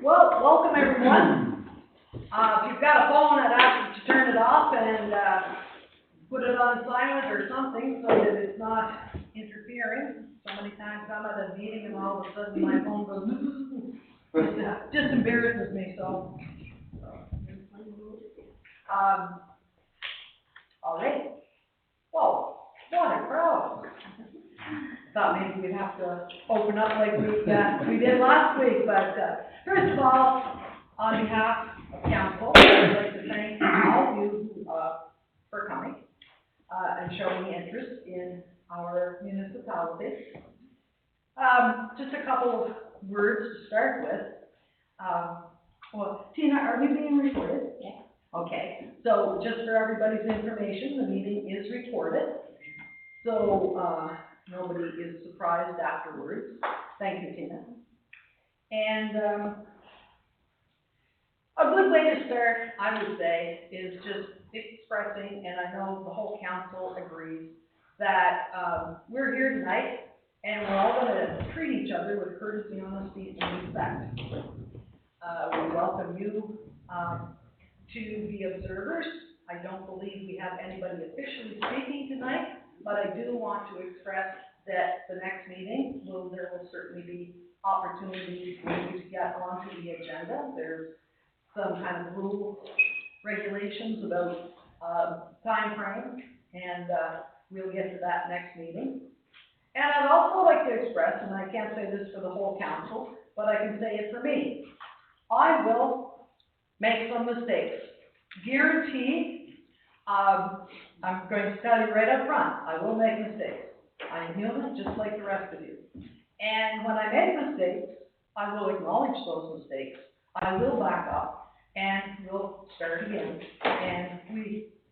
Well, welcome everyone. If you've got a phone, I'd ask you to turn it off and put it on silent or something so that it's not interfering. So many times I'm at a meeting and all of a sudden my phone goes, it just embarrasses me, so. All right. Whoa, what a crowd. Thought maybe we'd have to open up like we did last week, but first of all, on behalf of council, I'd like to thank all of you for coming and showing interest in our municipality. Just a couple of words to start with. Well, Tina, are we being recorded? Yeah. Okay, so just for everybody's information, the meeting is recorded, so nobody is surprised afterwards. Thank you, Tina. And a good way to start, I would say, is just expressing, and I know the whole council agrees, that we're here tonight and we're all going to treat each other with courtesy, honesty, and respect. We welcome you to be observers. I don't believe we have anybody officially speaking tonight, but I do want to express that the next meeting there will certainly be opportunities for you to get onto the agenda. There's some kind of rules, regulations about time frame, and we'll get to that next meeting. And I'd also like to express, and I can't say this for the whole council, but I can say it for me, I will make some mistakes. Guarantee, I'm going to tell you right up front, I will make mistakes. I'm human just like the rest of you. And when I make mistakes, I will acknowledge those mistakes. I will back up and we'll start again. And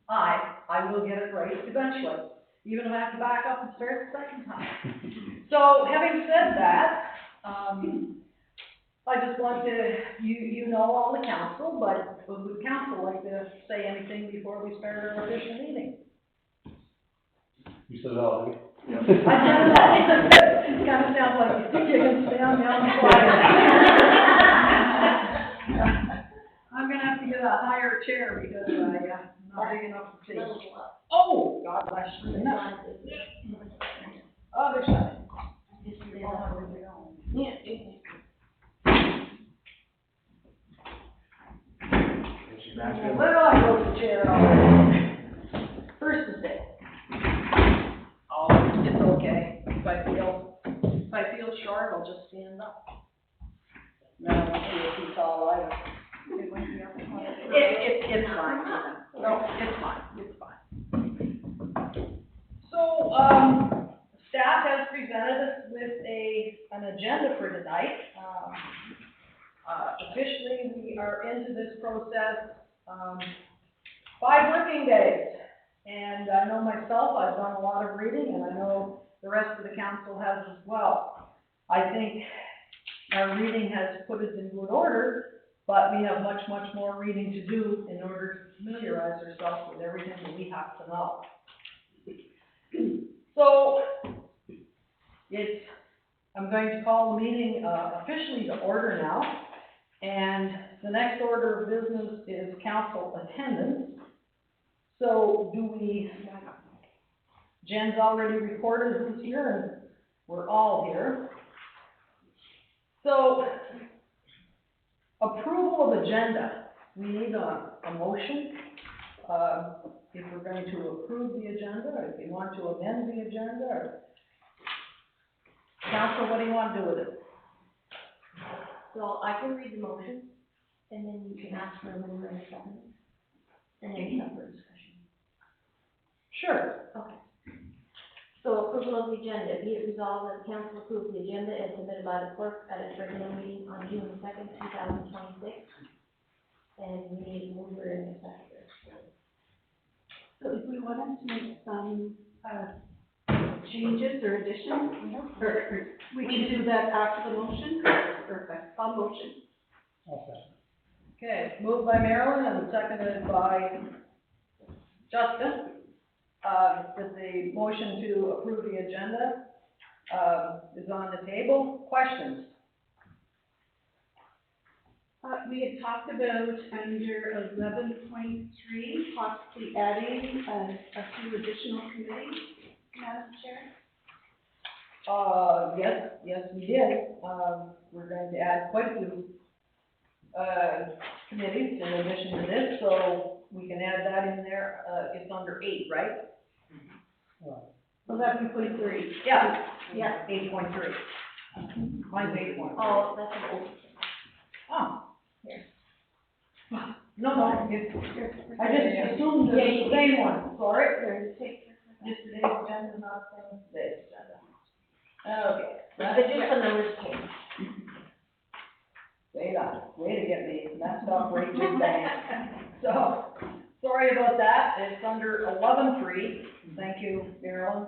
I will get it right eventually. Even if I have to back up and start the second time. So having said that, I just want to, you know all the council, but would council like to say anything before we start our official meeting? You said it all, didn't you? I said that. It kind of sounds like you're going to stay on the fly. I'm going to have to get a higher chair because I'm not big enough to see. Oh, God bless you. No. Other side. Where do I go to the chair already? First mistake. Oh, it's okay. If I feel short, I'll just stand up. No, I don't see if tall either. It's fine. No, it's fine. It's fine. So, staff has presented us with an agenda for tonight. Officially, we are into this process 5 working days. And I know myself, I've done a lot of reading, and I know the rest of the council has as well. I think our reading has put us in good order, but we have much, much more reading to do in order to familiarize ourselves with everything that we have to know. So, I'm going to call the meeting officially to order now, and the next order of business is council attendance. So Jen's already reported who's here, and we're all here. So, approval of agenda. We need a motion. If we're going to approve the agenda, or if you want to amend the agenda, or council, what do you want to do with it? So I can read the motion, and then you can ask for a minute or second, and then have for discussion. Sure. Okay. So approval of the agenda, be it resolved that the council approve the agenda as submitted by the clerk at its regular meeting on June 2nd, 2026. And we need a mover and a seconder. So if we wanted to make some changes or additions, or we can do that after the motion, or on motion. Okay, moved by Marilyn and seconded by Justin. That the motion to approve the agenda is on the table. Questions? We had talked about under 11.3, possibly adding a few additional committees, Madam Chair. Yes, we did. We're going to add quite a few, committees in addition to this, so we can add that in there. It's under 8, right? 11.3. Yeah. Yeah. 8.3. Mine's 8.3. Oh, that's an old. Oh. Here. No, it's, I just assumed Yeah, the you- same one, sorry. Here, you take this. Yesterday's agenda, not today's agenda. Okay. But just the numbers change. Way to get me messed up right big bang. So, sorry about that, it's under 11.3, thank you, Marilyn.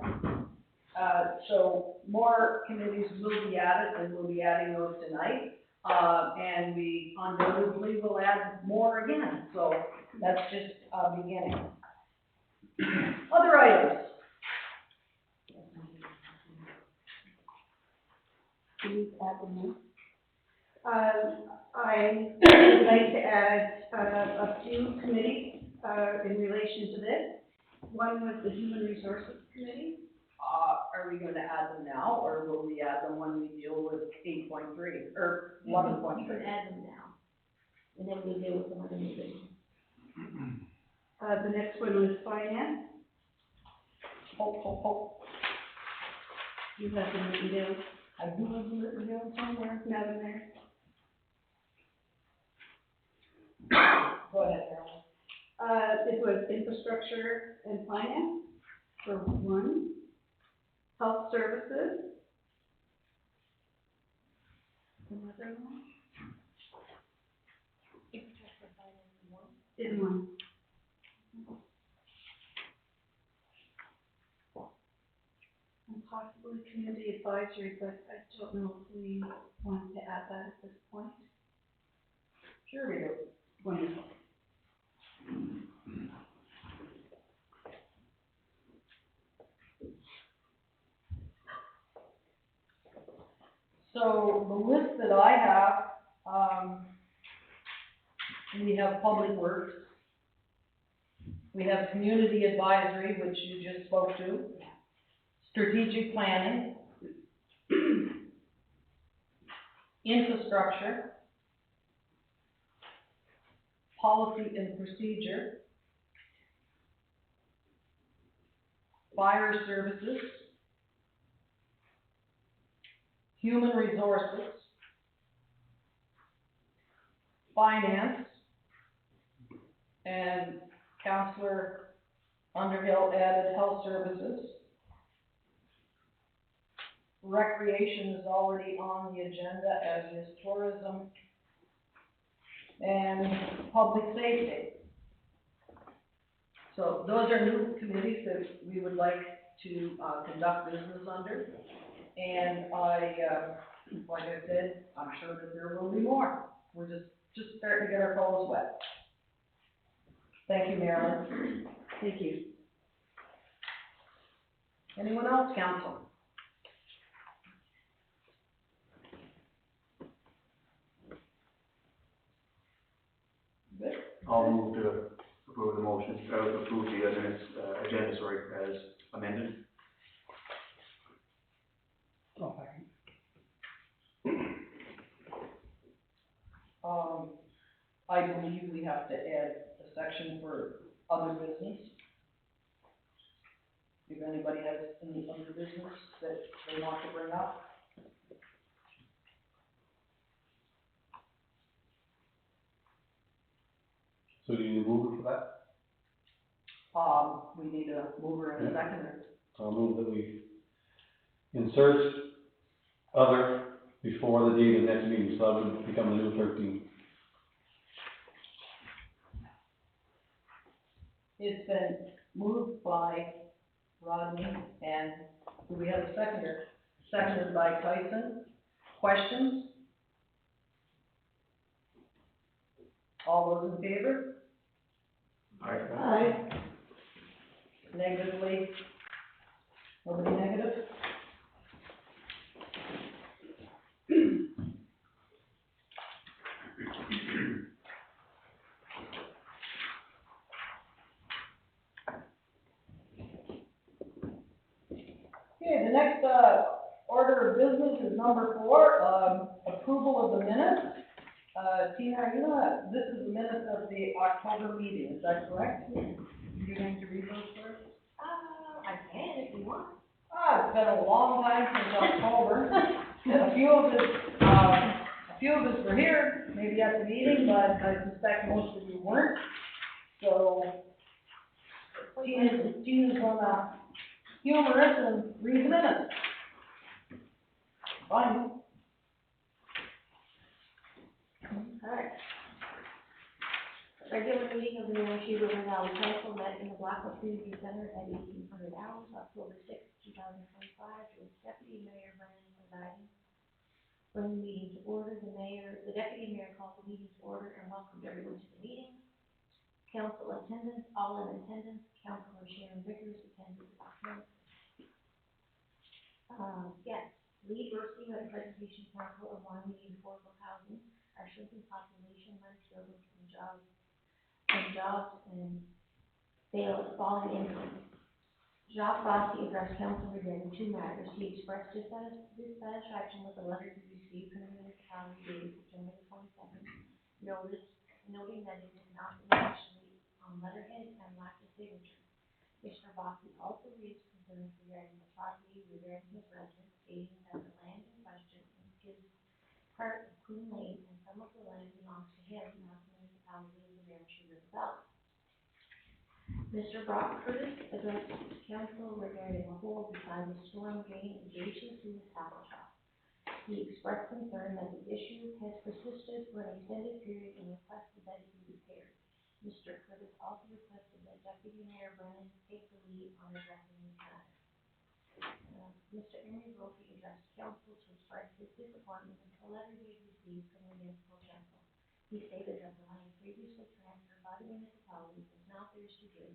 So more committees will be added, and we'll be adding those tonight. And we undoubtedly will add more again, so that's just a beginning. Other items? Please add them in. I would like to add a few committees in relation to this. One was the Human Resources Committee. Are we gonna add them now, or will we add them when we deal with 8.3, or 11.3? You can add them now. And then we'll deal with some other new business. The next one was Finance. You have them written down, I do have them written down somewhere. Madam Mayor. Go ahead, Carol. It was Infrastructure and Finance for one. Health Services. Another one. In one. And possibly Community Advisory, but I don't know if we want to add that at this point. Sure we do. Wonderful. So the list that I have, we have Public Works. We have Community Advisory, which you just spoke to. Strategic Planning. Infrastructure. Policy and Procedure. Fire Services. Human Resources, Finance, and Councillor Underhill added Health Services. Recreation is already on the agenda, as is tourism, and public safety. So those are new committees that we would like to conduct business under. And like I said, I'm sure that there will be more. We're just starting to get our clothes wet. Thank you, Marilyn. Thank you. Anyone else, council? Good. I'll move to approve the motion, approve the agenda, sorry, as amended. I believe we have to add a section for other business. If anybody has any other business that they want to bring up. So do you need a mover for that? We need a mover and a seconder. I'll move that we insert other before the date of next meeting, so that would become the new 13. It's been moved by Rodney, and do we have a seconder? Seconded by Tyson. Questions? All those in favor? Aye. Negatively? Nobody negative? number 4, approval of the minutes. Tina, are you gonna, this is the minutes of the October meeting, is that correct? You're going to read those first? I can if you want. It's been a long time since October. A few of us were here, maybe at the meeting, but I suspect most of you weren't. So, Tina's gonna humor us and read the minutes. Fine. Alright. Regular meeting of the New Hampshire River Valley Council met in the Blackwell Community Center at 1800 hours, October 6, 2025, with Deputy Mayor Brennan presiding. Bring the meeting to order, the Deputy Mayor called the meeting to order and welcomed everyone to the meeting. Council attendance, all in attendance, Councilor Sharon Vickers attended the document. Yes, Lee Bursey had a presentation council of Wyoming affordable housing, our shrinking population, led children from jobs and falling income. Jacques Rossi addressed council regarding 2 matters. He expressed dissatisfaction with the letter he received from the municipality dated September 22nd, noting that it did not initially on letterhead and lacked a signature. Mr. Rossi also raised concerns regarding the property regarding his residence, stating that the land in question is part of Queen Lane and some of the land belongs to him, not the municipality of the Miramichi River Valley. Mr. Brock Curtis addressed council regarding a hole beside the storm drain adjacent to his tackle shop. He expressed concern that the issue has persisted for an extended period and requested that it be repaired. Mr. Curtis also requested that Deputy Mayor Brennan take the lead on addressing this matter. Mr. Emery Brophy addressed council to express his disappointment with the letter he had received from the municipal council. He stated that the land previously transferred by the municipality was not theirs to do,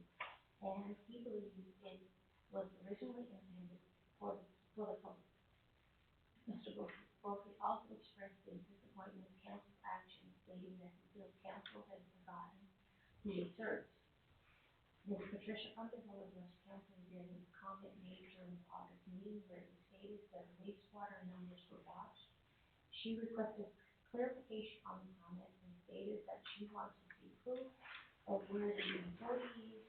and he believes it was originally intended for the public. Mr. Brophy also expressed his disappointment with council's action, stating that he feels council has forgotten who it serves. Ms. Patricia Underhill addressed council regarding the comment made during the August meeting where it was stated that wastewater numbers were watched. She requested clarification on the comment and stated that she wants to see proof of where the employee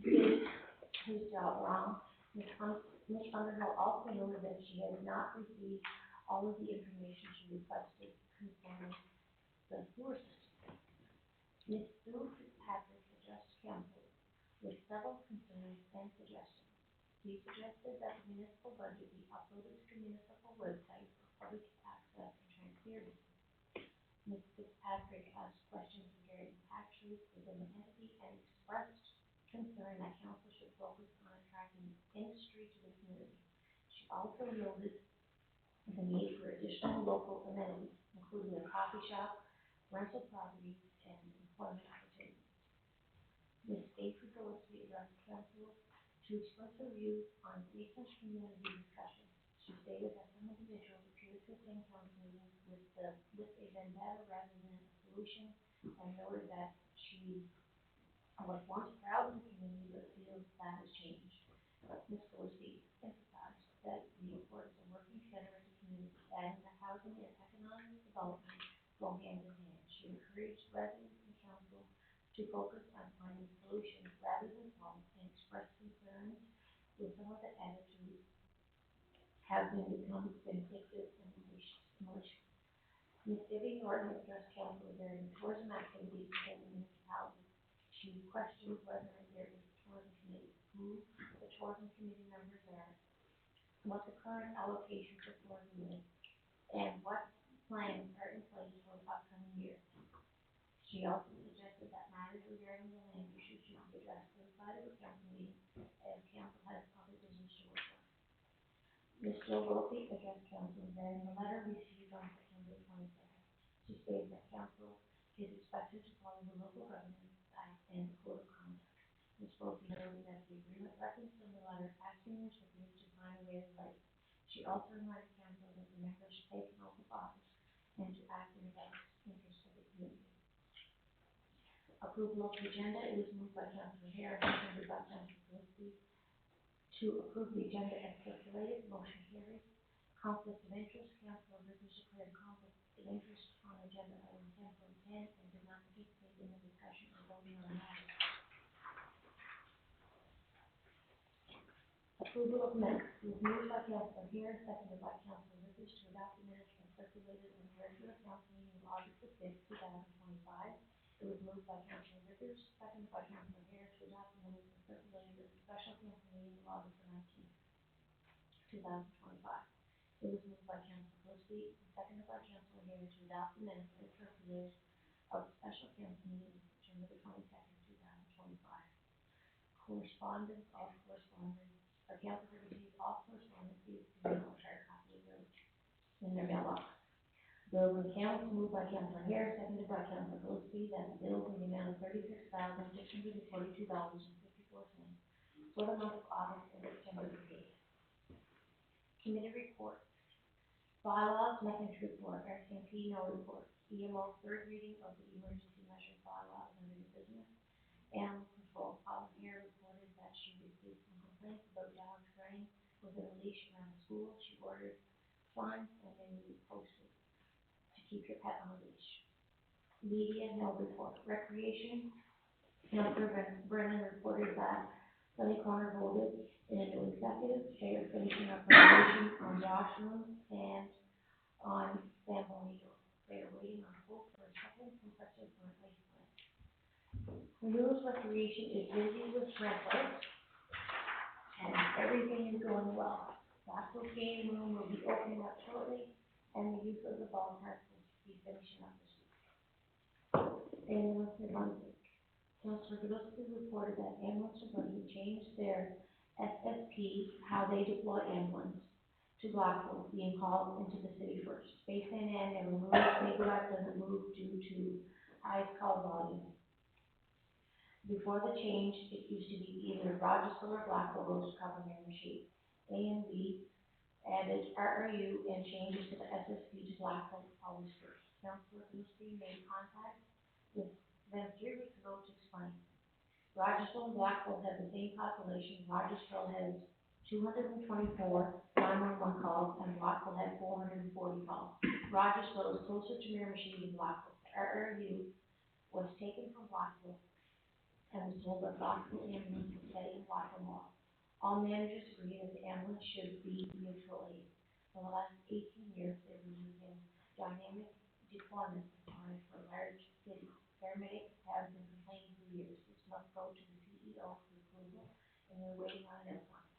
did his job wrong. Ms. Underhill also noted that she has not received all of the information she requested concerning the sewer system. Ms. Sue Fitzpatrick addressed council with several concerns and suggestions. He suggested that the municipal budget be uploaded to the municipal website for public access and transparency. Ms. Fitzpatrick asked questions regarding tax rates within the entity and expressed concern that council should focus on attracting industry to the community. She also noted the need for additional local amenities, including a coffee shop, rental properties, and employment opportunities. Ms. Stacy Gillespie addressed council to express her views on recent community discussions. She stated that some individuals appear to attend council meetings with a vendetta rather than a solution, and noted that she was once proud of the community but feels that has changed. Ms. Gillespie emphasized that the importance of working together as a community and that housing and economic development go hand in hand. She encouraged residents and council to focus on finding solutions rather than problems and expressed concerns with some of the attitudes have become vindictive and malicious. Ms. Debbie Norton addressed council regarding tourism activities within the municipality. She questioned whether there is a tourism committee, who the tourism committee members are, what the current allocation for tourism is, and what plans are in place for the upcoming year. She also suggested that matters regarding the land issue should be addressed outside of the council meeting, as council has other business to work on. Ms. Jill Wilkie addressed council regarding the letter received on September 22nd. She stated that council is expected to follow the local government act and the code of conduct. Ms. Wilkie noted that the agreement referenced in the letter asking recipients to find a way of life. She also reminded council that the members should take an oath of office and to act in the best interest of the community. Approval of the agenda, it was moved by Councilor Harris, seconded by Councilor Gillespie, to approve the agenda as circulated, motion carries. Conflict of interest, Councilor Rivers declared conflict of interest on agenda item 10.10 and did not participate in the discussion or voting on the matter. Approval of minutes was moved by Councilor Harris, seconded by Councilor Rivers to adopt the minutes as circulated in the regular council meeting of August the 5th, 2025. It was moved by Councilor Rivers, seconded by Councilor Harris to adopt the minutes as circulated in the special council meeting of August the 19th, 2025. It was moved by Councilor Cosby and seconded by Councilor Harris to adopt the minutes as circulated of the special council meeting of September the 22nd, 2025. Correspondence, council received all correspondence via email or hard copy of those in their mailbox. Bills and accounts moved by Councilor Harris, seconded by Councilor Cosby, that the bills in the amount of $36,642.54 for the month of August and September be paid. Committee report. Bylaws, nothing to report. RCMP, no report. EMO, third reading of the emergency measure bylaws under the business. Animal control. Paula here reported that she received some complaints about dogs running within a leash around the school. She ordered signs and they will be posted to keep your pet on a leash. Media, no report. Recreation. Councilor Brennan reported that Sunny Corner voted in a new executive. They are finishing up renovation on Josh Room and on San Bonito. They are waiting on hope for a second compressor for replacement. News Recreation is busy with sprinklers and everything is going well. Blackpool Game Room will be opening up shortly and the use of the ball park will be finishing up this week. Ambulance New Councilor Godowski reported that ambulance are going to change their SSP, how they deploy ambulance, to Blackpool, being called into the city first. Space and never moves, Mayberg doesn't move due to high call volume. Before the change, it used to be either Rochester or Blackpool goes to cover their machine. A and B added RRU and changes to the SSP to Blackpool always first. Councilor Godowski made contact with them 3 weeks ago to explain. Rochester and Blackpool have the same population. Rochester has 224 911 calls and Blackpool has 440 calls. Rochester is closer to Miramichi than Blackpool. The RRU was taken from Blackpool and was told that Blackpool ambulance was heading Blackpool Mall. All managers agree that the ambulance should be mutual aid. For the last 18 years, they've been using dynamic deployment supplies for large cities. Paramedics have been complaining for years. This must go to the CEO for approval, and they're waiting on an outline.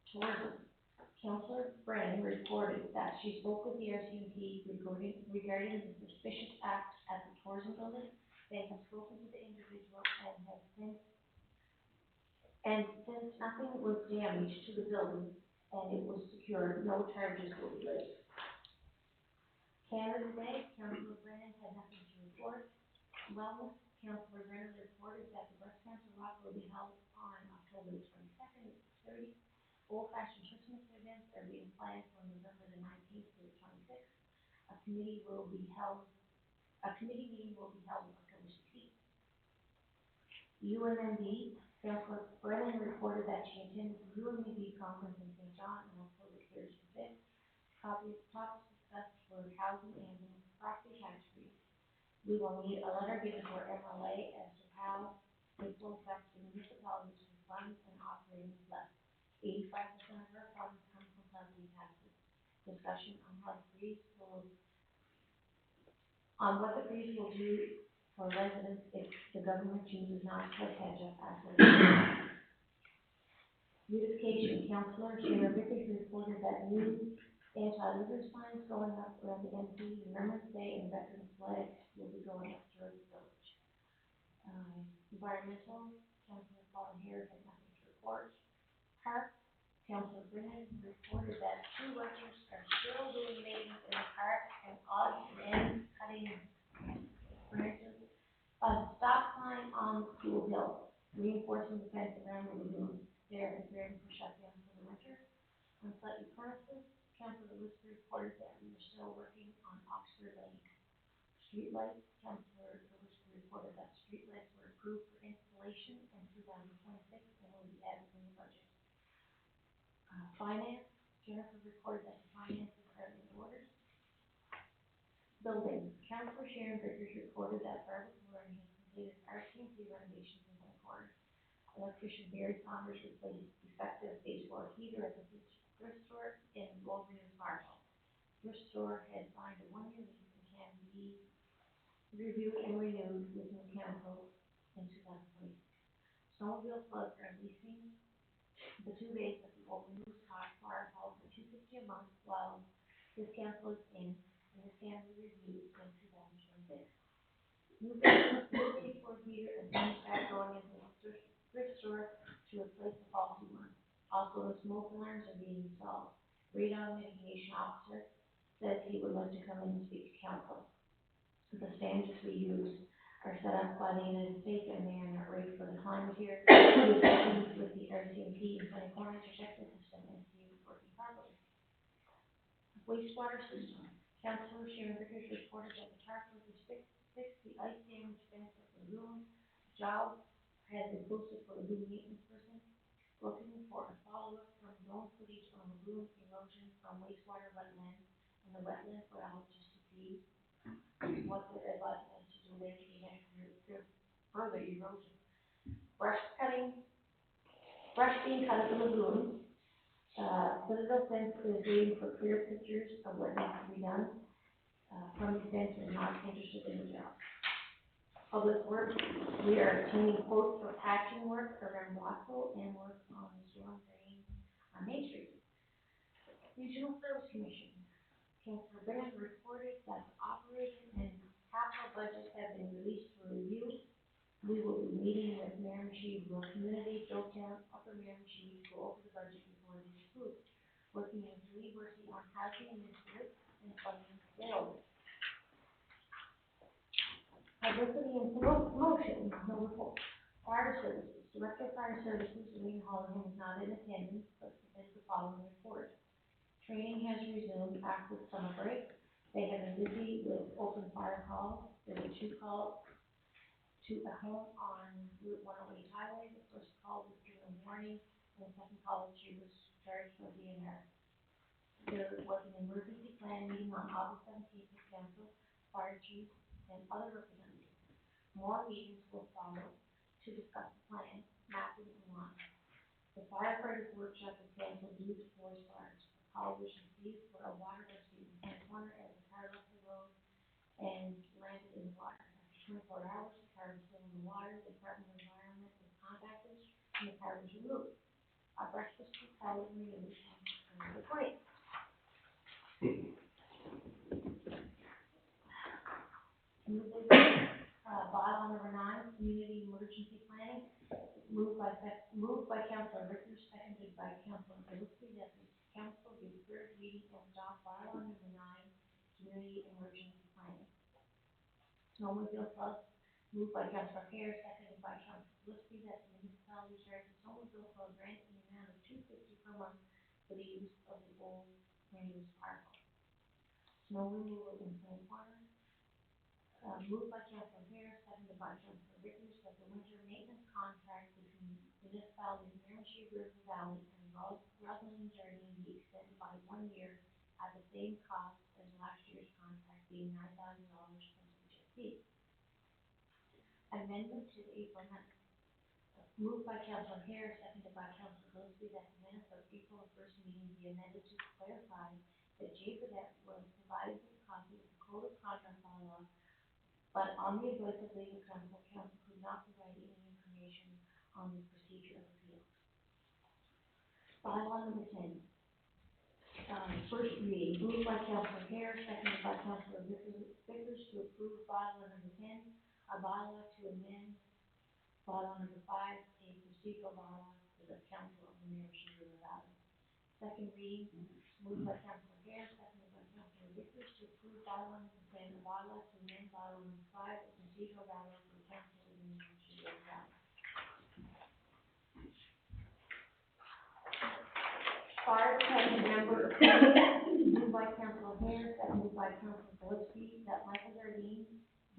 Tourism. Councilor Brennan reported that she spoke with the RCMP regarding the suspicious act at the tourism building. They have spoken to the individual and since nothing was damaged to the building and it was secure, no charges will be laid. Canada Day, Councilor Brennan had nothing to report. Wellness, Councilor Brennan reported that the breast cancer walk will be held on October the 22nd at 6:30. Old-fashioned Christmas events are being planned for November the 19th to the 26th. A committee meeting will be held on October 16th. UNMD, Councilor Brennan reported that she attended the UNMD conference in St. John on October 3rd to 5th. Topics discussed were housing and property tax freeze. We will need a letter given to our MLA as to how it will affect the municipalities whose funds and operating is less. 85% of our funds come from property taxes. Discussion on what the freeze will do for residents if the government chooses not to play catch up after the beautification. Councilor Sheila Vickers reported that new anti-litter signs going up around the MC, Remembrance Day, and Veterans Flag will be going up throughout the village. Environmental, Councilor Paul Harris had nothing to report. Park, Councilor Brennan reported that 2 workers are still doing maintenance in the park and odds and cutting branches by the stop sign on the school hill, reinforcing the fence around the lagoon. They are preparing for shutdown for the winter. On slightly furnaces, Councilor Lister reported that we are still working on Oxford Lane. Streetlights, Councilor Lister reported that streetlights were approved for installation installation in 2026 and will be added in the budget. Finance, Jennifer reported that the finances are in order. Buildings, Councilor Sharon Vickers reported that Barbara Flooring has completed RCMP renovations in the quarter. Electrician Barry Saunders replaced defective baseboard heater at the thrift store in Wolverine Park. Thrift store has signed a 1-year lease and can be reviewed and renewed with mechanical in 2026. Snowmobile clubs are leasing the 2 bays at the old news fire hall for $250 a month while this council is in, and this can be reviewed in 2026. New baseboard heater and thermostat going into the thrift store to replace the faulty one. Also, the smoke alarms are being installed. Radon mitigation officer says he would like to come in and speak to council. The standards we use are set up by the United States and they are not ready for the climate here. We are with the RCMP in Sunny Corner to check the system and see if it's working properly. Wastewater system. Councilor Sharon Vickers reported that the park was fixed the ice damage fence at the lagoon. Job has been posted for lagoon maintenance person. Looking for a follow-up from drone footage on lagoon erosion from wastewater wetlands and the wetland biologist to see what they're advising us to do there to prevent further erosion. Brush being cut at the lagoon. Citadel Fence is waiting for clear pictures of what needs to be done. From the fence are not interested in the job. Public Works, we are obtaining quotes for patching work around Rockville and work on the storm drain on Main Street. Regional Service Commission. Councilor Bennett reported that the operating and capital budgets have been released for review. We will be meeting with Miramichi Rural Community, Joetown, Upper Miramichi to go over the budget before it is approved. Working with Lee working on housing initiatives and funding available. Publicity and promotion, no report. Fire Services, Director of Fire Services, Wayne Hollihan is not in attendance, but submits the following report. Training has resumed after the summer break. They have been busy with open fire calls. There were 2 calls to a home on Route 108 highway. The first call was given in the morning, and the second call she was charged for DNR. There was an emergency plan meeting on August 17th with council, fire chief, and other representatives. More meetings will follow to discuss the plan, mapping, and launch. The firefighters workshop is canceled due to forest fires. The call was received for a water rescue in San Corner as the car left the road and landed in the water. After 24 hours, the car was still in the water. The Department of Environment was contacted, and the car was removed. A breakfast was held and removed on the point. Bylaw number 9, community emergency planning, moved by Councilor Vickers, seconded by Councilor Gillespie, that the council give third reading and adopt bylaw number 9, community emergency planning. Snowmobile club, moved by Councilor Hare, seconded by Councilor Gillespie, that the municipality shares the snowmobile club grant in the amount of $250 per month for the use of the old unused fire hall. Snow removal in San Corner. Moved by Councilor Hare, seconded by Councilor Vickers, that the winter maintenance contract between municipalities of Miramichi River Valley and Roslyn Jardine be extended by 1 year at the same cost as last year's contract, being $9,000 plus HST. Amendment to the April minutes. Moved by Councilor Hare, seconded by Councilor Gillespie, that the minutes of April 1st meeting be amended to clarify that Jay Burdette was provided with a copy of the code of contract bylaw, but on the advice of legal counsel, counsel could not provide any information on the procedure of appeal. Bylaw number 10. First reading, moved by Councilor Hare, seconded by Councilor Vickers to approve bylaw number 10, a bylaw to amend bylaw number 5, a procedural bylaw for the council of the Miramichi River Valley. Second reading, moved by Councilor Hare, seconded by Councilor Vickers to approve bylaw number 10, a bylaw to amend bylaw number 5, a procedural bylaw for the council of the Miramichi River Valley. Fire department member moved by Councilor Hare, seconded by Councilor Gillespie, that Michael Jardine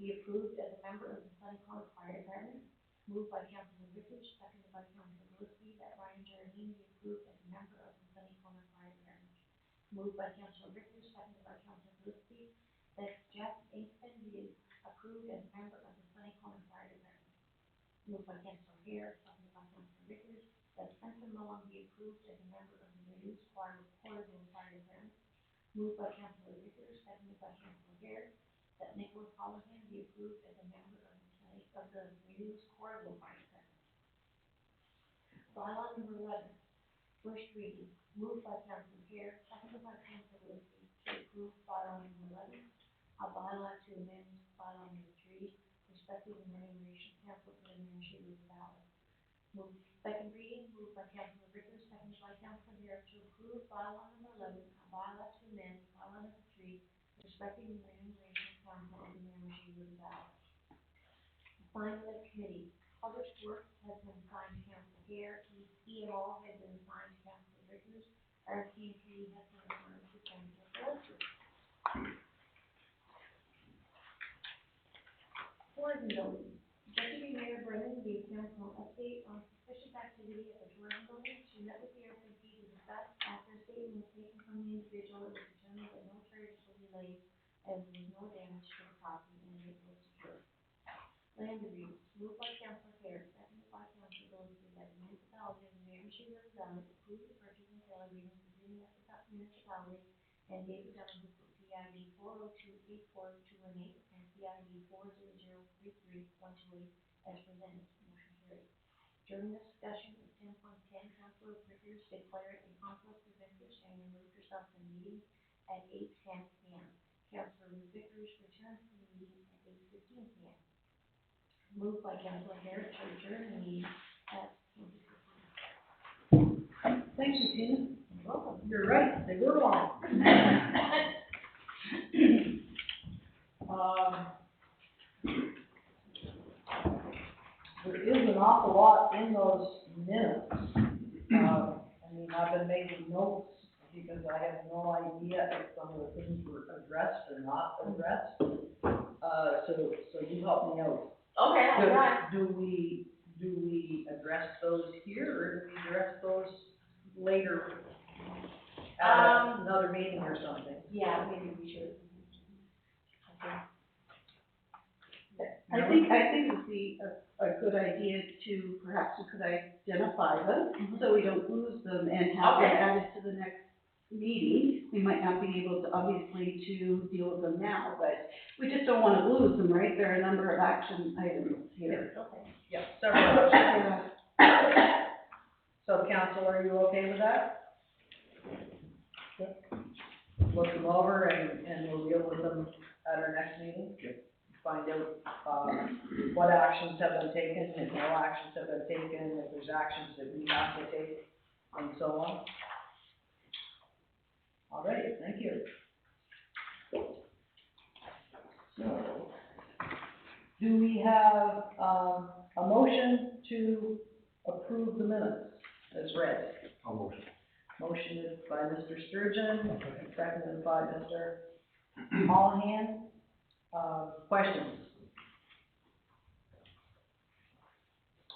be approved as a member of the Sunny Corner Fire Department. Moved by Councilor Vickers, seconded by Councilor Gillespie, that Ryan Jardine be approved as a member of the Sunny Corner Fire Department. Moved by Councilor Vickers, seconded by Councilor Gillespie, that Jeff Inkson be approved as a member of the Sunny Corner Fire Department. Moved by Councilor Hare, seconded by Councilor Vickers, that Spencer Mullen be approved as a member of the Renewed Porterville Fire Department. Moved by Councilor Vickers, seconded by Councilor Hare, that Nicholas Hollihan be approved as a member of the Renewed Porterville Fire Department. Bylaw number 11, first reading. Moved by Councilor Hare, seconded by Councilor Gillespie, to approve bylaw number 11, a bylaw to amend bylaw number 3, respecting the remuneration council for the municipal ballot. Second reading, moved by Councilor Vickers, seconded by Councilor Hare, to approve bylaw number 11, a bylaw to amend bylaw number 3, respecting the remuneration council of the municipal ballot. Assignment of committee. Public Works has been assigned to Councilor Hare, EMO has been assigned to Councilor Vickers, RCMP has been assigned to Councilor Gillespie. Boards and buildings. Deputy Mayor Brennan gave council an update on suspicious activity at the tourism building. She met with the RCMP to discuss. After a statement was taken from the individual, it was determined that no charges were laid and there was no damage to the property and it was secure. Land review. Moved by Councilor Hare, seconded by Councilor Gillespie, that the municipality of the Mayor River Valley approved the purchase and sale agreement between the municipality and David Dunn for PID 4028418 and PID 40033 as presented. Motion carried. During this discussion of 10.10, Councilor Vickers declared a conflict of interest and removed herself from the meeting at 8:10 p.m. Councilor Vickers returned to the meeting at 8:15 p.m. Moved by Councilor Hare to adjourn the meeting at 10:15. Thank you, Tina. Welcome. You're right, they were long. There is an awful lot in those minutes. I mean, I've been making notes because I have no idea if some of the things were addressed or not addressed. So you help me out. Okay, all right. Do we address those here, or do we address those later at another meeting or something? Yeah, maybe we should. Okay. I think it would be a good idea to, perhaps we could identify them, so we don't lose them and have them added to the next meeting. We might not be able to, obviously, to deal with them now, but we just don't want to lose them, right? There are a number of action items here. Okay. Yeah, several options. So council, are you okay with that? Yep. Look them over and we'll deal with them at our next meeting. Yep. Find out, what actions have been taken, if no actions have been taken, if there's actions that we have to take, and so on. All right, thank you. So, do we have, a motion to approve the minutes as read? I'll motion. Motion is by Mr. Sturgeon, seconded by Mr. Hollihan. Questions?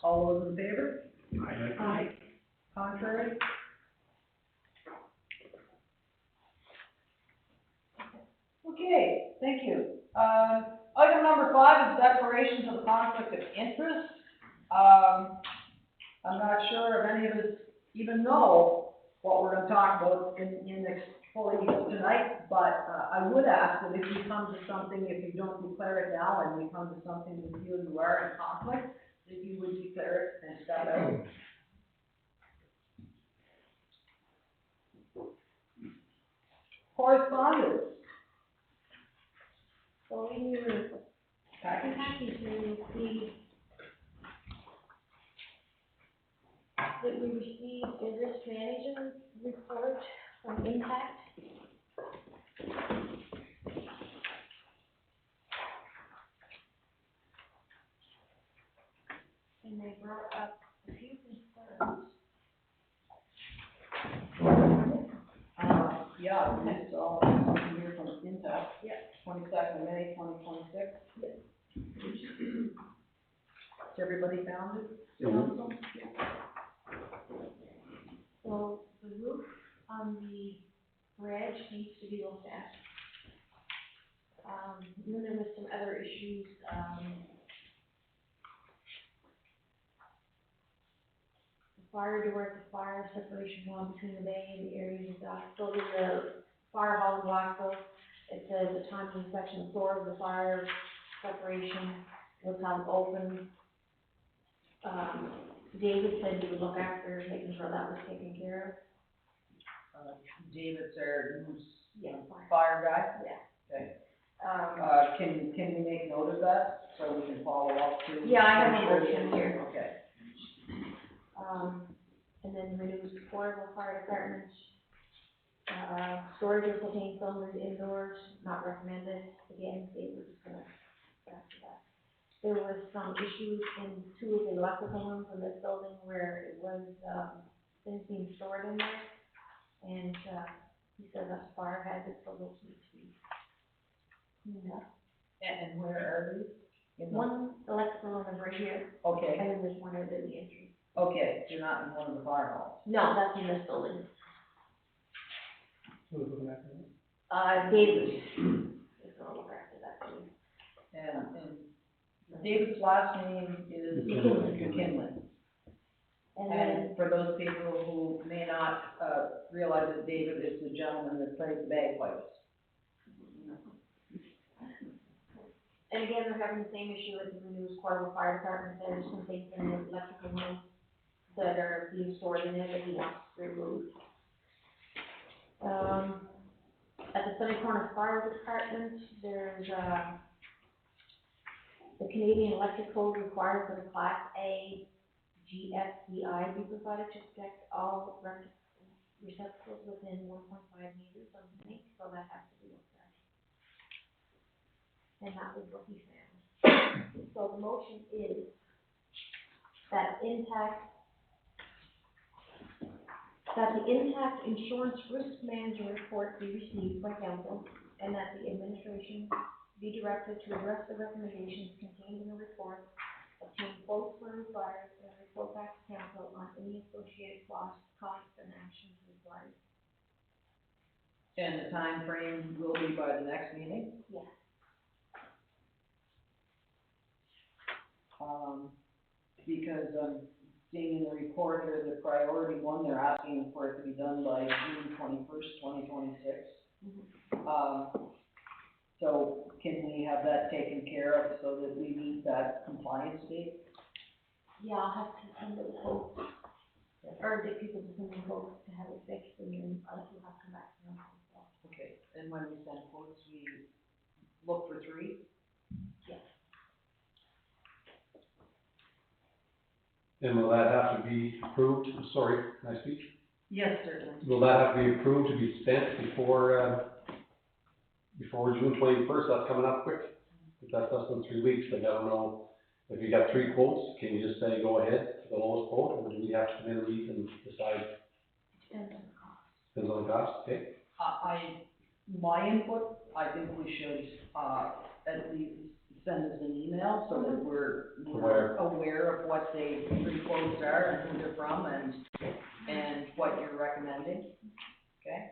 All those in favor? Aye. Contrary? Okay, thank you. Item number 5 is declarations of conflict of interest. I'm not sure if any of us even know what we're going to talk about in this fully tonight, but I would ask that if you come to something, if you don't declare it now and you come to something you feel you are in conflict, that you would declare it and step out. Correspondence. So in your package, you will see that we received a risk management report from Impact. And they brought up a few concerns. Yeah, it's all here from Impact. Yeah. 22nd of May, 2026. Has everybody found it? Mhm. Council? So the roof on the bridge needs to be looked at. And then there was some other issues, the fire door, the fire separation wall between the bay and the areas of dock. So there's a fire hall in Blackville, it says the time of inspection, floor of the fire separation was held open. David said he would look after making sure that was taken care David's our new of. Yeah, fire guy? Yeah. Okay. Can we make note of that, so we can follow up to? Yeah, I have a make sure motion that- here. Okay. And then renews portable fire department. Storage of propane cylinders indoors, not recommended. Again, they were just gonna after that. There was some issues in two of the electrical rooms in this building where it was, things being stored in there. And, he said that's fire hazard, so those need to be cleaned up. And where are these? In the- One electrical room is right here, Okay, and then there's one over the entry. okay, you're not in one of the fire halls. No, that's in this building. Who's looking at that? David is gonna look after that too. And David's last name is McKinley. McKinley. And then, And for those people who may not, realize that David is the gentleman that plays the bagpipes. and again, we're having the same issue with the new Squirrel Fire Department, there's some things in the electrical room that are being stored in there that he wants removed. At the Sunny Corner Fire Department, there's, the Canadian Electric Code requires that a Class A GFCI be provided to protect all receptacles within 1.5 meters of the tank, so that has to be looked at. And that was what he found. So the motion is that the Intact Insurance Risk Manager report be received by council, and that the administration be directed to address the recommendations contained in the report, obtain quotes where required, and report back to council on any associated costs and actions required. And the time frame will be by the next meeting? Yes. Because, seeing in the report here, the priority one, they're asking for it to be done by June 21st, 2026. So can we have that taken care of so that we meet that compliance date? Yeah, I'll have to send the quotes, or get people to send the quotes to have it fixed, and then I'll have to come back to them. Okay, and when we send quotes, we look for 3? Yes. And will that have to be approved, sorry, can I speak? Yes, certainly. Will that have to be approved to be spent before June 21st, that's coming up quick? If that's less than 3 weeks, like, I don't know, if you got 3 quotes, can you just say go ahead for the lowest quote, or do we have to come in and meet and decide? Depends on the cost. Depends on the cost, okay? My input, I think we should, at least send us an email so that we're aware of what the 3 quotes are and who they're from and what you're recommending, okay?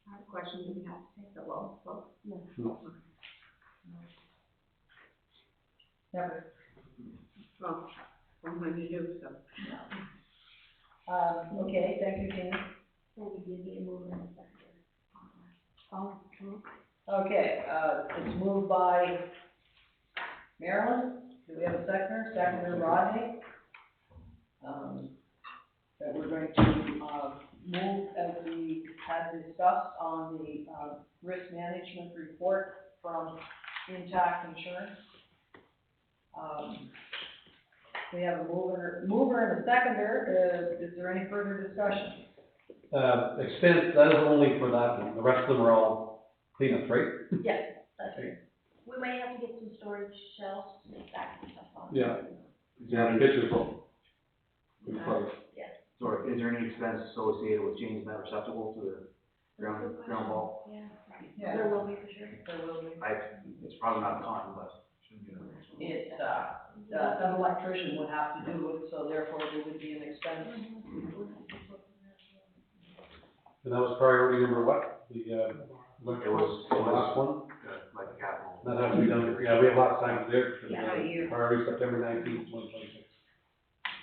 I have a question, do we have to take the lowest quote? No. Never. Well, I'm going to do so. Okay, thank you, Tina. So we did need to move in a second. Okay, it's moved by Marilyn. Do we have a seconder? Seconder Rodney. That we're going to, move as we had discussed on the, risk management report from Intact Insurance. We have a mover and a seconder. Is there any further discussion? Expense, that is only for that one, the rest of them are all cleanups, right? Yes, that's right. We may have to get some storage shelves to make that stuff on. Yeah. You have pictures of. Good price. So is there any expense associated with changing that receptacle to the ground ball? Yeah, Yeah. there will be for sure. There will be. It's probably not a ton, but shouldn't be. It's, an electrician would have to do it, so therefore there would be an expense. And that was priority number what? The, It was- the last one? Like a capital. That has to be done, yeah, we have lots of time to do it, because, Yeah, a year. priority September 19th, 2026.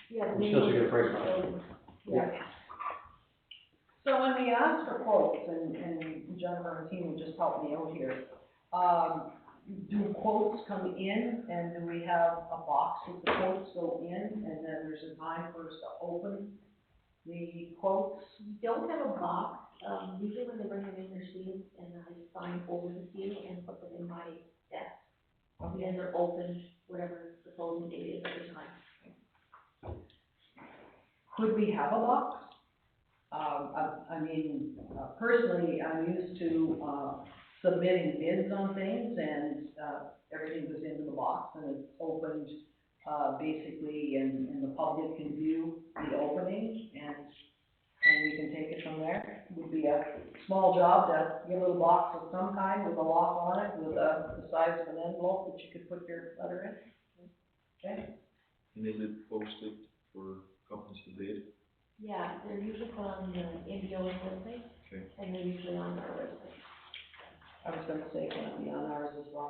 Yeah. We still should get a price on it. Yeah. So when we ask for quotes, and Jennifer and team would just help me out here, do quotes come in, and do we have a box with the quotes go in, and then there's a time for us to open the quotes? We don't have a box, usually when they bring them in, they're sealed, and I just sign over the seal and put them in my desk. And then they're opened, whatever the closing date is at the time. Could we have a box? I mean, personally, I'm used to, submitting bids on things, and, everything goes into the box, and it's opened, basically, and the public can view the opening, and we can take it from there. It would be a small job to get a little box of some kind with a lock on it, with, the size of an envelope that you could put your letter in. Okay? And is it posted for companies to bid? Yeah, they're usually put on the NBO's website, Okay. and they're usually on our website. I was gonna say, can it be on ours as well?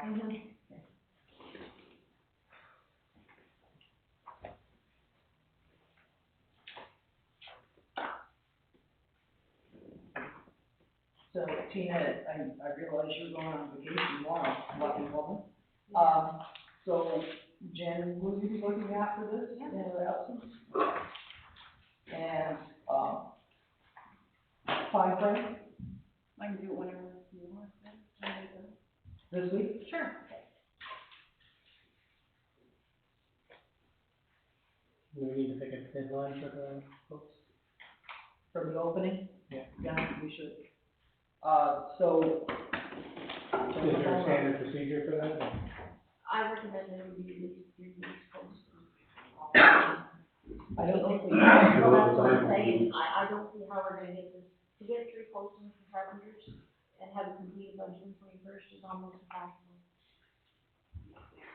So Tina, I realize you're going on vacation tomorrow, lucky woman. So Jen, will you be looking after this in her absence? And, time frame I can do it whenever you want, this week? Sure. Do we need to pick a deadline for the books? For the opening? Yeah. Yeah, we should. So. Is there a standard procedure for that? I recommend that it would be at least 3 weeks post. I don't know if we. Well, that's what I'm saying, I don't see how we're gonna get this, to get 3 postings from carpenters and have it completed by June 21st is almost impossible.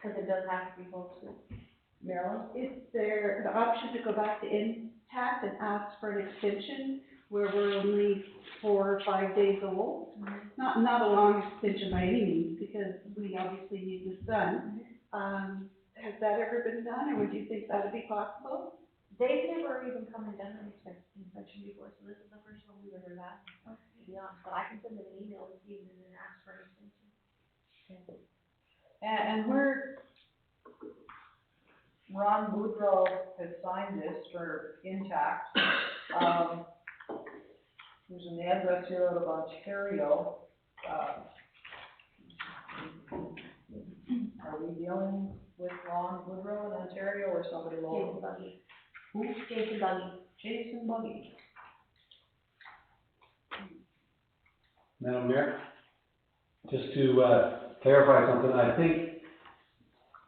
Cause it does have to be posted. Marilyn? Is there the option to go back to Intact and ask for an extension where we're only 4 or 5 days old? Not a long extension by any means, because we obviously need this done. Has that ever been done, or would you think that would be possible? They've never even come and done an inspection before, so this is the first one we've ever done, to be honest, but I can send them an email this evening and ask for an extension. And we're, Ron Boudreau has signed this for Intact. There's an address here out of Ontario. Are we dealing with Ron Boudreau in Ontario or somebody Jason local? Buggy. Who? Jason Buggy. Jason Buggy. Madam Mayor, just to, clarify something, I think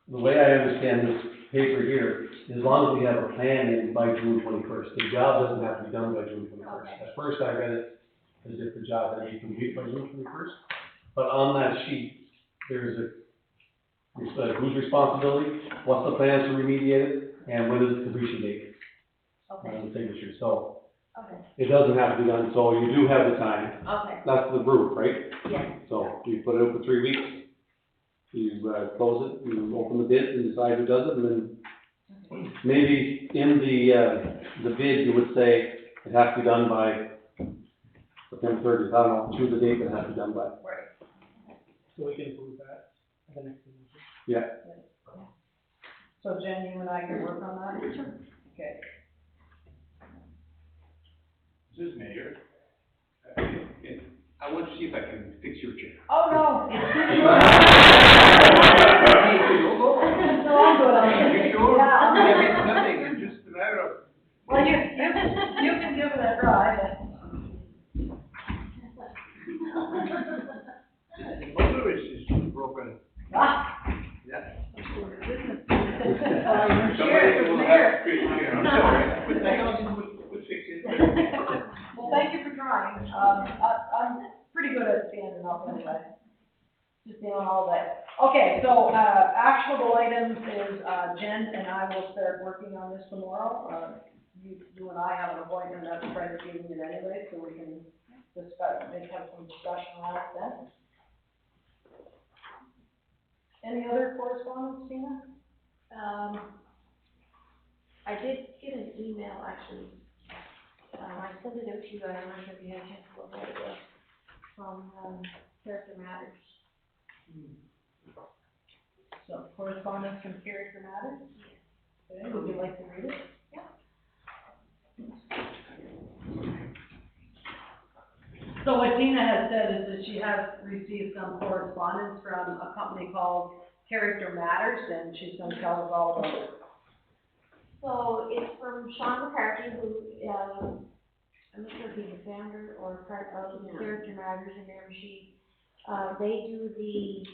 the way I understand this paper here, as long as we have a plan in by June 21st, the job doesn't have to be done by June 21st. Okay. At first I read it as if the job had to be complete by June 21st, but on that sheet, there's whose responsibility, what's the plans to remediate it, and when is the completion date Okay, on the signature. So okay, it doesn't have to be done, so you do have the time. okay, That's the rule, right? yes. So you put it up for 3 weeks, you close it, you open the bid and decide who does it, and then maybe in the bid, you would say it has to be done by September 30th, I don't know, choose the date that it has to be done by. Right. So we can approve that at the next meeting. Yeah, So Jen, you and I can work on that? Sure. Okay. This is Mayor. I want to see if I can fix your chair. Oh, no. No, No, I'm good on it. You sure? Yeah. Yeah, it's nothing, it's just a matter of. Well, you can give it a try, but. The motor is broken. Ah. Yeah. Cheers, Somebody will cheers. have to fix it, I'm sorry, but I know would fix it. Well, thank you for trying. I'm pretty good at standing up anyway. Just doing all that Okay, so, actionable items is, Jen and I will start working on this tomorrow. You and I have an appointment at the Friday evening anyway, so we can discuss, maybe have some discussion around it then. Any other correspondence, Tina? I did get an email, actually, I sent it out to you, I don't know if you had a chance to look at it yet, from, Character Matters. So correspondence from Character Matters? Okay, would you like to read it? So what Tina has said is that she has received some correspondence from a company called Character Matters, and she's gonna tell us all about it. So it's from Sean McCarthy, who, I'm not sure if he's a founder or part of the Character Matters in Miramichi. They do the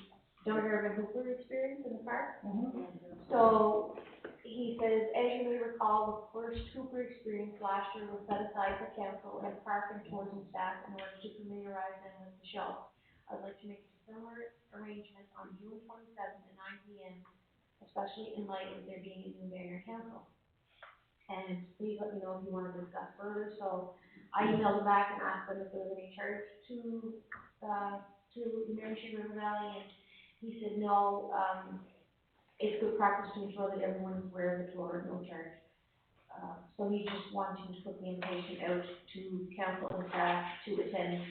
Donegal Urban Hooper experience in the park. So he says, as you may recall, the first Hooper experience last year was set aside for council and park and tourism staff in order to familiarize them with the show. I'd like to make a similar arrangement on June 27th at 9 p.m., especially in light of there being a new mayor and council. And please let me know if you want to discuss further. So I emailed him back and asked him if there was any charge to Miramichi River Valley, and he said no, it's good practice to ensure that everyone is aware of the tour at no charge. So he's just wanting to put the invitation out to council and staff to attend,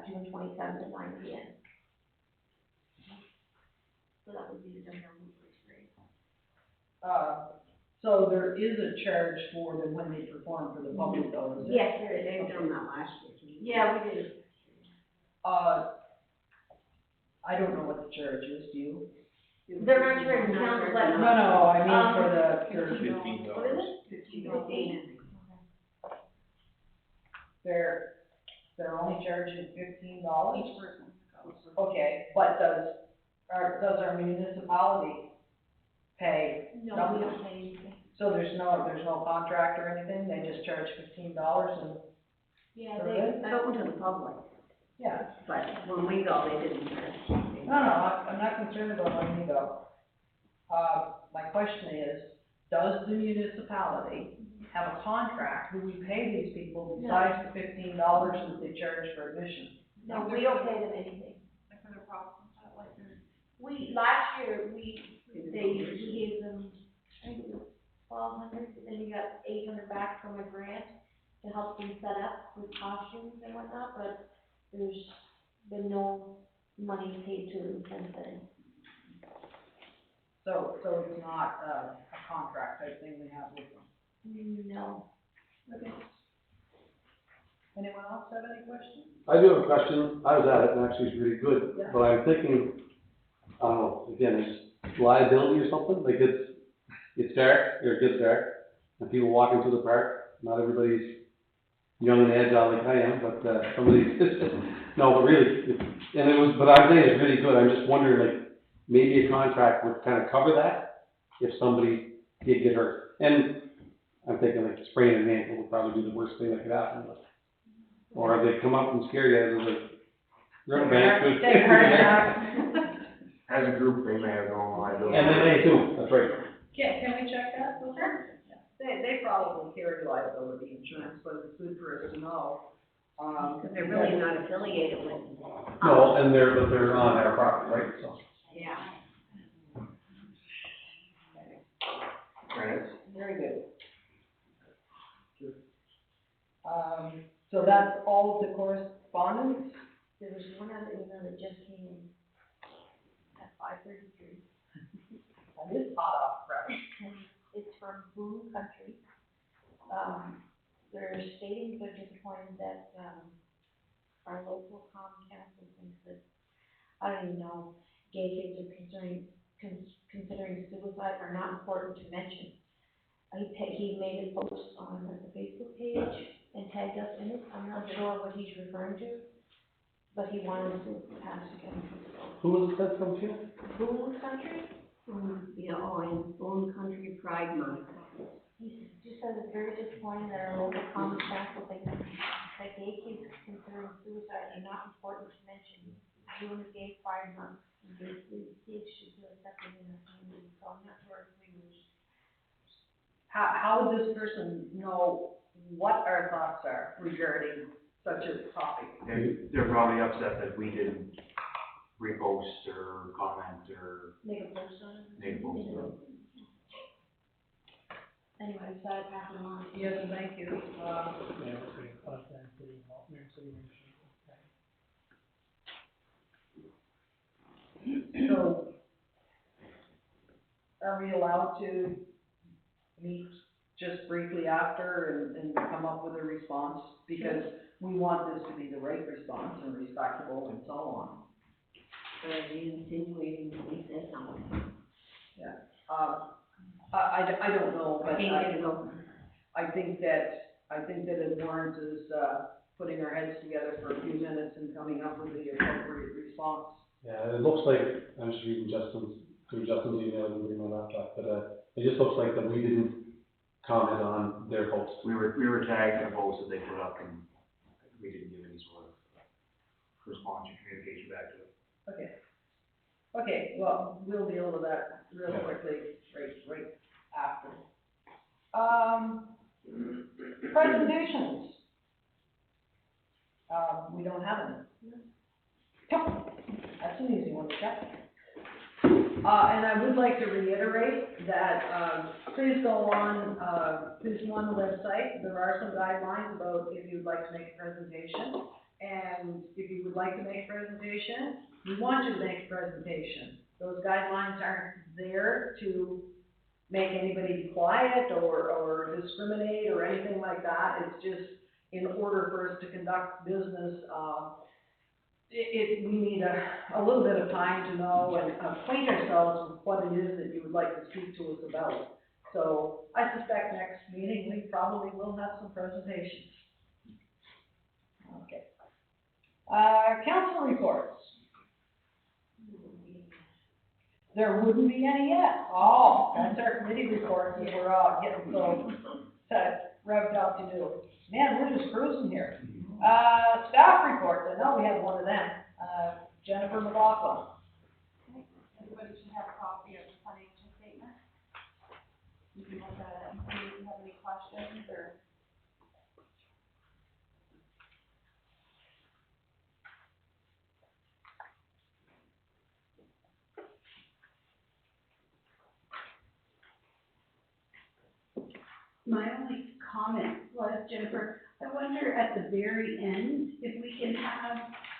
June 27th at 9 p.m. So that would be the Donegal Hooper experience. So there is a charge for them when they perform for the public though, is it? Yes, there is. They've done that last year. Yeah, we did. I don't know what the charge is, do you? They're not charging council, but. No, I mean for the, $15. What is it? they're only charging $15? Each person goes. Okay, but does our municipality pay? No, we don't pay anything. So there's no contract or anything, they just charge $15 and, Yeah, So they, It's open to the public, yeah. but when we go, they didn't charge. No, I'm not concerned about letting you go. My question is, does the municipality have a contract, do we pay these people besides the $15 that they charge for admission? no, we don't pay them anything. Last year, we gave them, I think it was $1,200, and then we got $800 back from a grant to help them set up with costumes and whatnot, but there's been no money paid to them since then. So it's not a contract type thing we have with them? No. Okay. Anyone else have any questions? I do have a question. I was at it and actually it's really good, Yeah. but I'm thinking, I don't know, again, it's liability or something, like it's dark, or it gets dark, and people walk into the park, not everybody's young and agile like I am, but, somebody's, no, but really, but I'm saying it's really good, I'm just wondering, like, maybe a contract would kind of cover that, if somebody did get hurt. And I'm thinking like spraining an ankle would probably be the worst thing that could happen, but, or they come up and scare you, and like, you're in a bank. Take a heart attack. As a group, they may have their own liability. And they may too, that's right. Can we check that? Sure. They probably carry liability insurance, but it's good for us to know. Because they're really not affiliated with. No, and but they're on our property, right, so. Yeah. Right. Very good. So that's all of the correspondence? There was one other email that just came in at 5:33. That is hot off the press. It's from Boone Country. They're stating they're disappointed that, our local common council thinks that, I don't even know, gay kids are considering suicide are not important to mention. He made a post on the Facebook page and tagged us in it. I'm not sure what he's referring to, but he wanted us to pass the council. Who was that from, Tina? Boone Country? In Boone Country Pride Month. He just says it's very disappointing that our local common council thinks that gay kids considering suicide are not important to mention. June is Gay Pride Month, and gay kids accepted in our meeting, so I'm not sure if we would. How would this person know what our thoughts are regarding such a topic? They're probably upset that we didn't repost or comment or Make a post on it? make a post on it. Anyway, so I pass it on. Yes, thank you. Yeah, it's pretty content, city hall, Mayor City Ministry. So, are we allowed to meet just briefly after and come up with a response? Because we want this to be the right response and respectable and so on. Are you insinuating that we said something? I don't know, but I can't get it open. I think that it warrants us, putting our heads together for a few minutes and coming up with the appropriate response. Yeah, it looks like, I'm just reading Justin's email, and reading my laptop, but, it just looks like that we didn't comment on their post. We were tagged in a post that they put up and we didn't give any sort of response or communication back to it. Okay, well, we'll deal with that real quickly, right after. Presentations. We don't have any. That's an easy one to check. And I would like to reiterate that, please go on the website. There are some guidelines about if you'd like to make a presentation. And if you would like to make a presentation, we want you to make a presentation. Those guidelines aren't there to make anybody be quiet or discriminate or anything like that. It's just in order for us to conduct business, we need a little bit of time to know and acquaint ourselves with what it is that you would like to speak to us about. So I suspect next meeting, we probably will have some presentations. Okay. Council reports. There wouldn't be any yet. Oh, that's our committee reports that we're all getting so revved out to do. Man, we're just cruising here. Staff reports, I know we have one of them. Jennifer McLaughlin. Everybody should have a copy of the financial statement. You can look at it and see if you have any questions or. My only comment was, Jennifer, I wonder at the very end, if we can have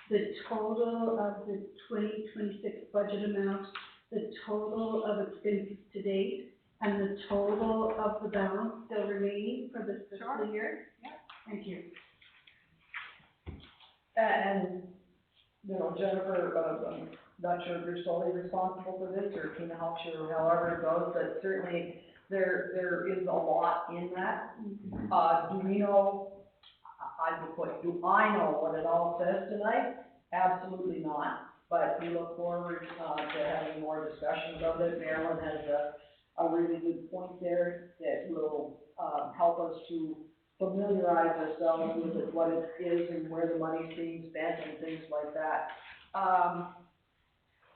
the total of the 2026 budget amount, the total of expenses to date, and the total of the balance still remaining for this fiscal year? Yeah. Thank you. And, you know, Jennifer, I'm not sure if you're solely responsible for this, or Tina helps you, or however it goes, but certainly there is a lot in that. Do we know, do I know what it all says tonight? Absolutely not, but we look forward, to having more discussion about it. Marilyn has a really good point there that will, help us to familiarize ourselves with it, what it is and where the money's being spent and things like that.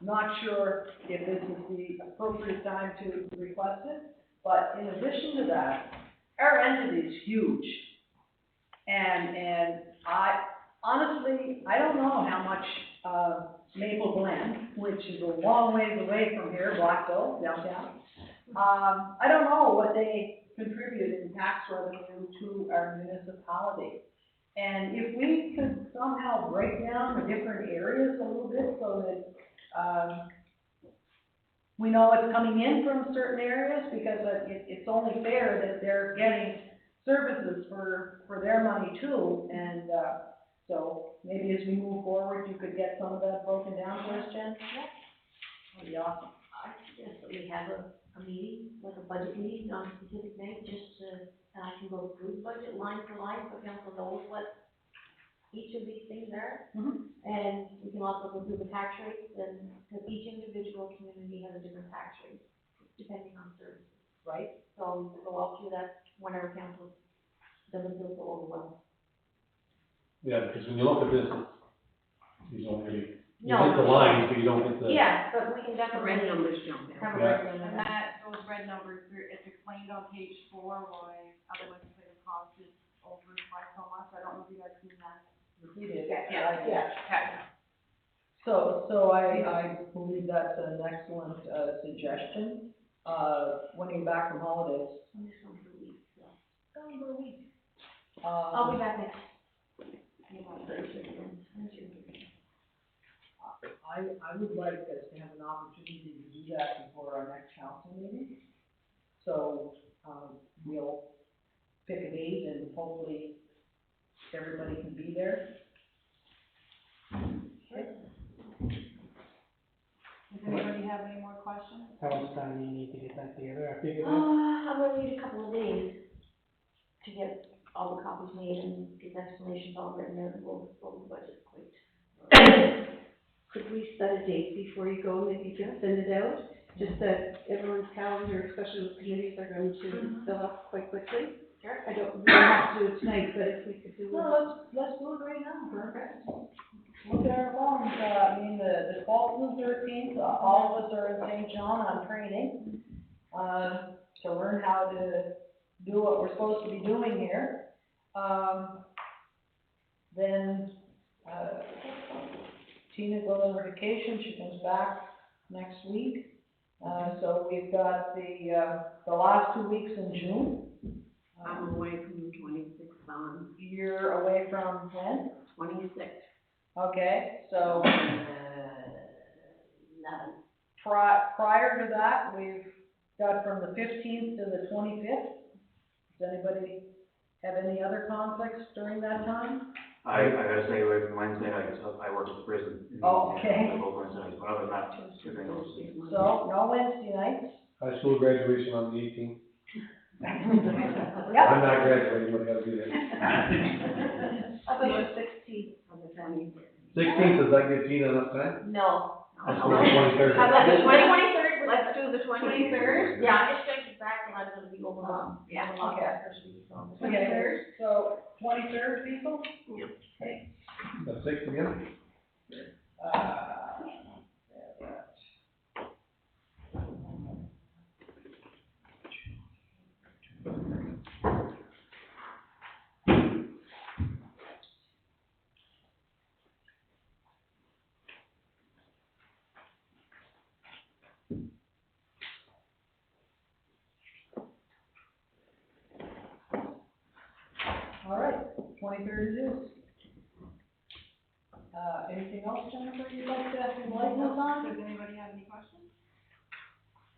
Not sure if this is the appropriate time to request it, but in addition to that, our entity is huge. And honestly, I don't know how much, Maple Glen, which is a long ways away from here, Blackville, downtown, I don't know what they contribute in tax revenue to our municipality. And if we could somehow break down the different areas a little bit so that, we know what's coming in from certain areas, because it's only fair that they're getting services for their money too. And, so maybe as we move forward, you could get some of that broken down for us, Jen? Yeah. That'd be awesome. I suggest that we have a meeting, like a budget meeting on a specific night, just to, I can go through the budget line for line, so council knows what each of these things are. Mhm. And we can also go through the tax rates, and, because each individual community has a different tax rate, depending on services, right? So we'll go up through that whenever council doesn't feel so overwhelmed. Yeah, because when you look at this, these only You hit the line, but you don't hit the. Yeah, but we can The red definitely numbers jump out. have a Yeah. red number. And that, those red numbers, it's explained on page 4 why other legislative costs is over by so much. I don't know if you guys seen that. We did. Yeah. Yeah. So I believe that's an excellent, suggestion, when you're back from holidays. I'm just going for a week, so. Going for a week. I'll be back next. Thursday. I would like us to have an opportunity to do that before our next council meeting. So, we'll pick a date and hopefully everybody can be there. Does anybody have any more questions? How much time do you need to get that together? I figured that. I'm gonna need a couple of days to get all the copies made and get the explanations all written out, and we'll the budget quick. Could we set a date before you go, maybe you can send it out, just that everyone's calendar, especially with committees, are going to fill up quite quickly? Sure. I don't, we don't have to do it tonight, but if we could do it. No, let's do it right now. Perfect. Look at our phones, I mean, the 12th and 13th, all of us are in St. John on training, to learn how to do what we're supposed to be doing here. Then, Tina goes on vacation, she comes back next week. So we've got the last 2 weeks in June. I'm away from the 26th on, You're away from when? 26th. Okay, so None. prior to that, we've got from the 15th to the 25th. Does anybody have any other conflicts during that time? I gotta stay away from Wednesday nights, I work at the prison. Oh, okay. Both Wednesday nights, but other than that, everything else is. So, no Wednesday nights? High school graduation on the 18th. Yep. I'm not graduating, but I gotta be there. How about the 16th? On the 23rd. 16th, does that give Tina enough time? No. Let's do the 23rd. How about the 23rd? Let's do the 23rd. Yeah, I'm just thinking back, and I'm gonna be overwhelmed. Yeah, Overwhelmed okay. that first week, so. Okay, so 23rd, people? That's 6 again? All right, 23rd it is. Anything else, Jennifer, you'd like to enlighten us on? Does anybody have any questions?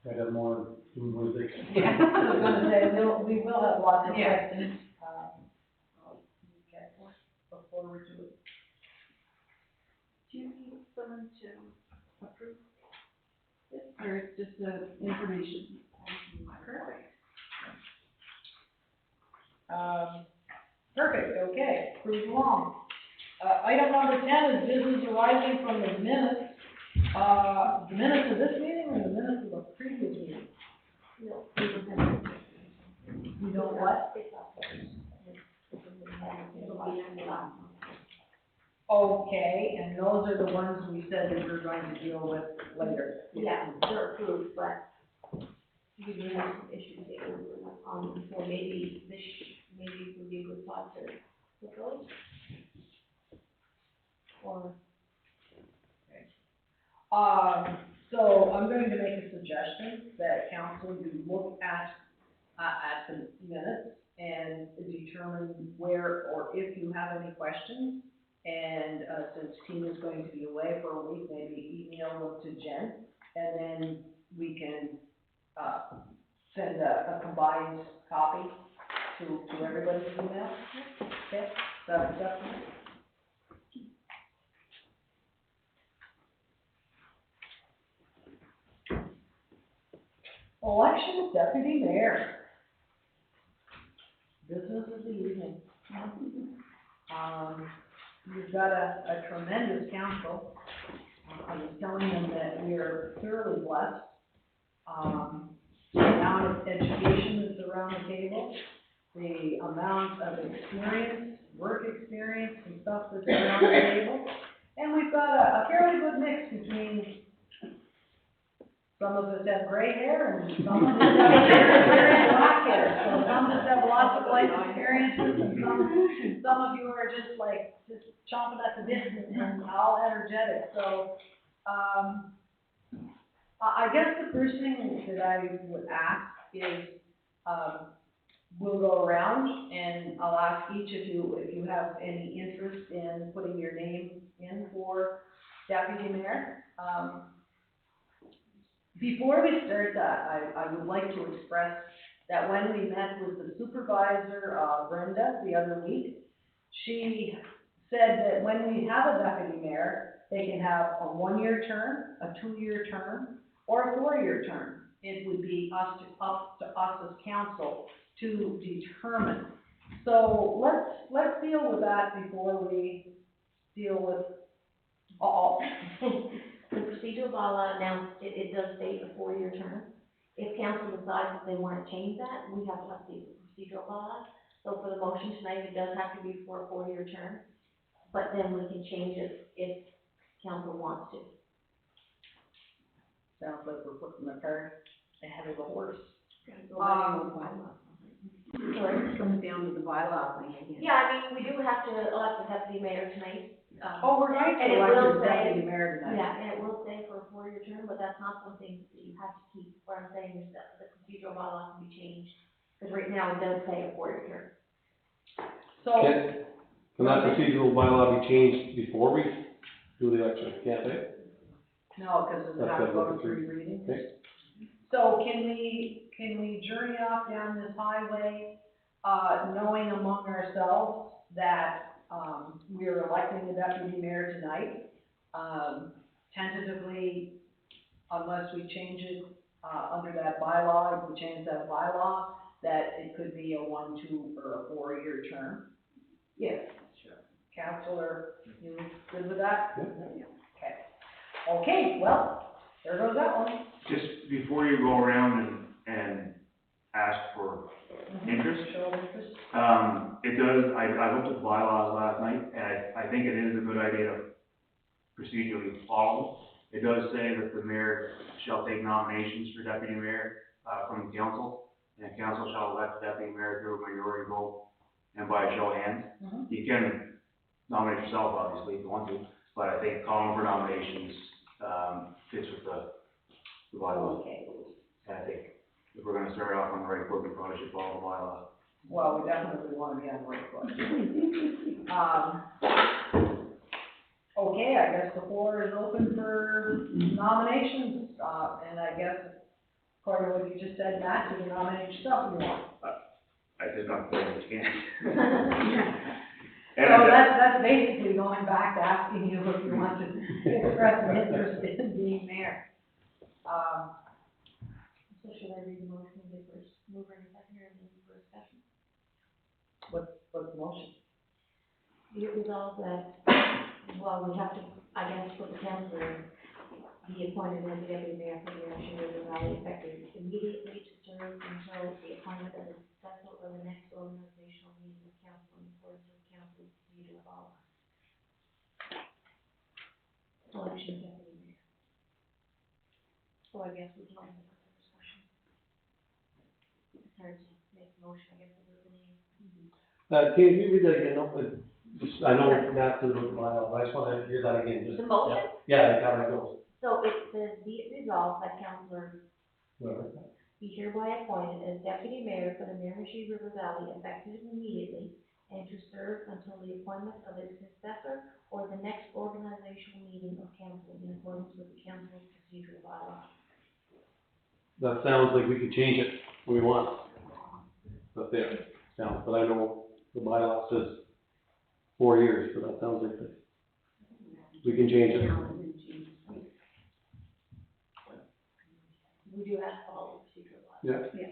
I got more June 26th. Yeah, I was gonna say, we will have lots of Yeah. questions, okay, before we do it. Do you need someone to approve this, or it's just information? Perfect. Perfect, okay, cruise along. Item number 10 is business arising from the minutes, the minutes of this meeting or the minutes of the previous meeting? No, we don't have. You don't what? It's up there. It'll be on the last one. Okay, and those are the ones we said we were going to deal with later. Yeah, they're approved, but we do have some issues that we're not on, so maybe maybe it would be a good thought to put those. Or, So I'm going to make a suggestion that council you look at the minutes and determine where or if you have any questions. And, since Tina's going to be away for a week, maybe email them to Jen, and then we can, send a combined copy to everybody's email. Okay, that's acceptable. Election of deputy mayor. Business of the evening. We've got a tremendous council. I was telling them that we are thoroughly blessed. The amount of education that's around the table, the amount of experience, work experience and stuff that's around the table, And we've got a fairly good mix between, some of us have gray hair and some of us have black hair. So some of us have lots of life experiences and some of you are just chomping at the bit and all energetic. So, I guess the first thing that I would ask is, we'll go around and I'll ask each of you if you have any interest in putting your name in for deputy mayor. Before we start that, I would like to express that when we met with the supervisor, Brenda, the other week, she said that when we have a deputy mayor, they can have a 1-year term, a 2-year term, or a 4-year term. It would be up to us as council to determine. So let's deal with that before we deal with all. The procedural bylaw announced, it does state a 4-year term. If council decides that they want to change that, we have to update the procedural bylaw. So for the motion tonight, it does have to be for a 4-year term, but then we can change it if council wants to. Sounds like we're putting the cart ahead of the horse. Sorry? It comes down to the bylaw thing again. Yeah, I mean, we do have to elect the deputy mayor tonight. Oh, we're going to And it elect will the say- deputy mayor tonight. Yeah, and it will say for a 4-year term, but that's not something that you have to keep. What I'm saying is that the procedural bylaw can be changed, because right now it does say a 4-year term. So, Can that procedural bylaw be changed before we do the election? Can't they? no, because it That's has to good, go number to 3 3. readings. Okay. So can we journey off down this highway, knowing among ourselves that, we are electing the deputy mayor tonight? Tentatively, unless we change it, under that bylaw, if we change that bylaw, that it could be a 1, 2, or a 4-year term. Yes, sure. Counselor, you good with that? Yeah. Okay. Okay, well, there goes that one. Just before you go around and ask for interest, Show of interest. it does, I looked at the bylaws last night, and I think it is a good idea to procedurally follow. It does say that the mayor shall take nominations for deputy mayor, from the council, and council shall elect the deputy mayor through a majority vote and by a show of hands. Mhm. You can nominate yourself, obviously, if you want to, but I think calling for nominations, fits with the bylaws. Okay. And I think if we're gonna start off on the right foot, we probably should follow the bylaws. Well, we definitely want to be on the right foot. Okay, I guess the floor is open for nominations, and I guess, according to what you just said, Matt, you can nominate yourself if you want. I just not playing what you can. So that's basically going back to asking you if you want to express an interest in being mayor. So should I read the motion and give first mover and seconder and then for discussion? What's the motion? Be it resolved that, well, we have to, I guess, put the councillor be appointed as the deputy mayor for the Ocean River Valley effective immediately to serve until the appointment of the successor or the next organizational meeting of council in accordance with council's procedural bylaws. Election of deputy mayor. So I guess we can open it up for discussion. It's hard to make a motion, I guess, over the name. Can you read that again? No, I know that's the bylaw, but I just wanna hear that again, just. The motion? Yeah, how it goes. So it says, be it resolved by councillor Whatever. be hereby appointed as deputy mayor for the Miramichi River Valley effective immediately and to serve until the appointment of its successor or the next organizational meeting of council in accordance with the council's procedural bylaw. That sounds like we could change it when we want. But there, sounds, but I know the bylaw says 4 years, so that sounds like we can change it. We do have to follow the procedural bylaw. Yeah, Yes.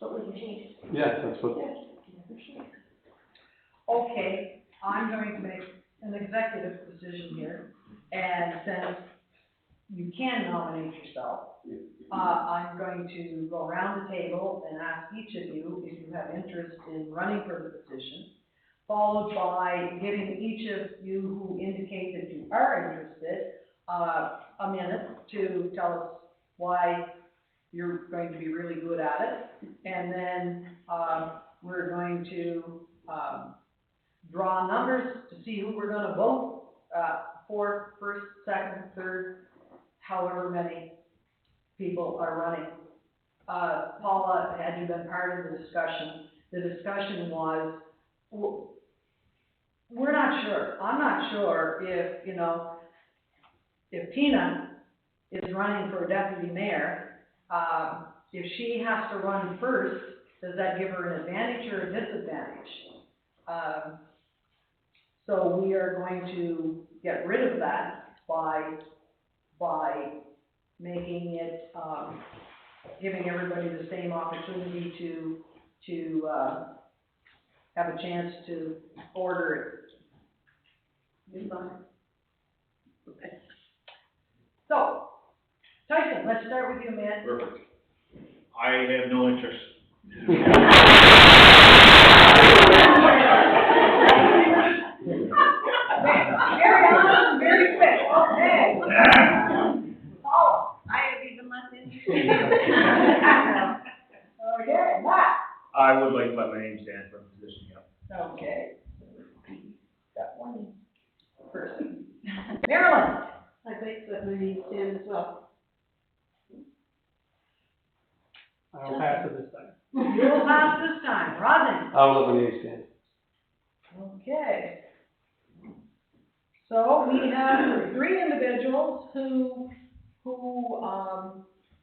But we can change it. yeah, that's what, Okay, I'm going to make an executive decision here, and since you can nominate yourself, I'm going to go around the table and ask each of you if you have interest in running for the position. followed by giving each of you who indicate that you are interested, a minute to tell us why you're going to be really good at it. And then, we're going to, draw numbers to see who we're gonna vote, for first, second, third, however many people are running. Paula, had you been part of the discussion was, we're not sure. I'm not sure if, you know, if Tina is running for deputy mayor, if she has to run first, does that give her an advantage or a disadvantage? So we are going to get rid of that by making it, giving everybody the same opportunity to have a chance to order it. So, Tyson, let's start with you, man. Perfect. I have no interest. Very honest, very quick, okay. Paula. I have even less interest. Okay, Matt. I would like to let my name stand for a position, yeah. Okay. Got one person. Marilyn. I'd like to let my name stand as well. I'll pass it this time. You'll pass this time. Rodney. I'll let my name stand. Okay. So we have 3 individuals who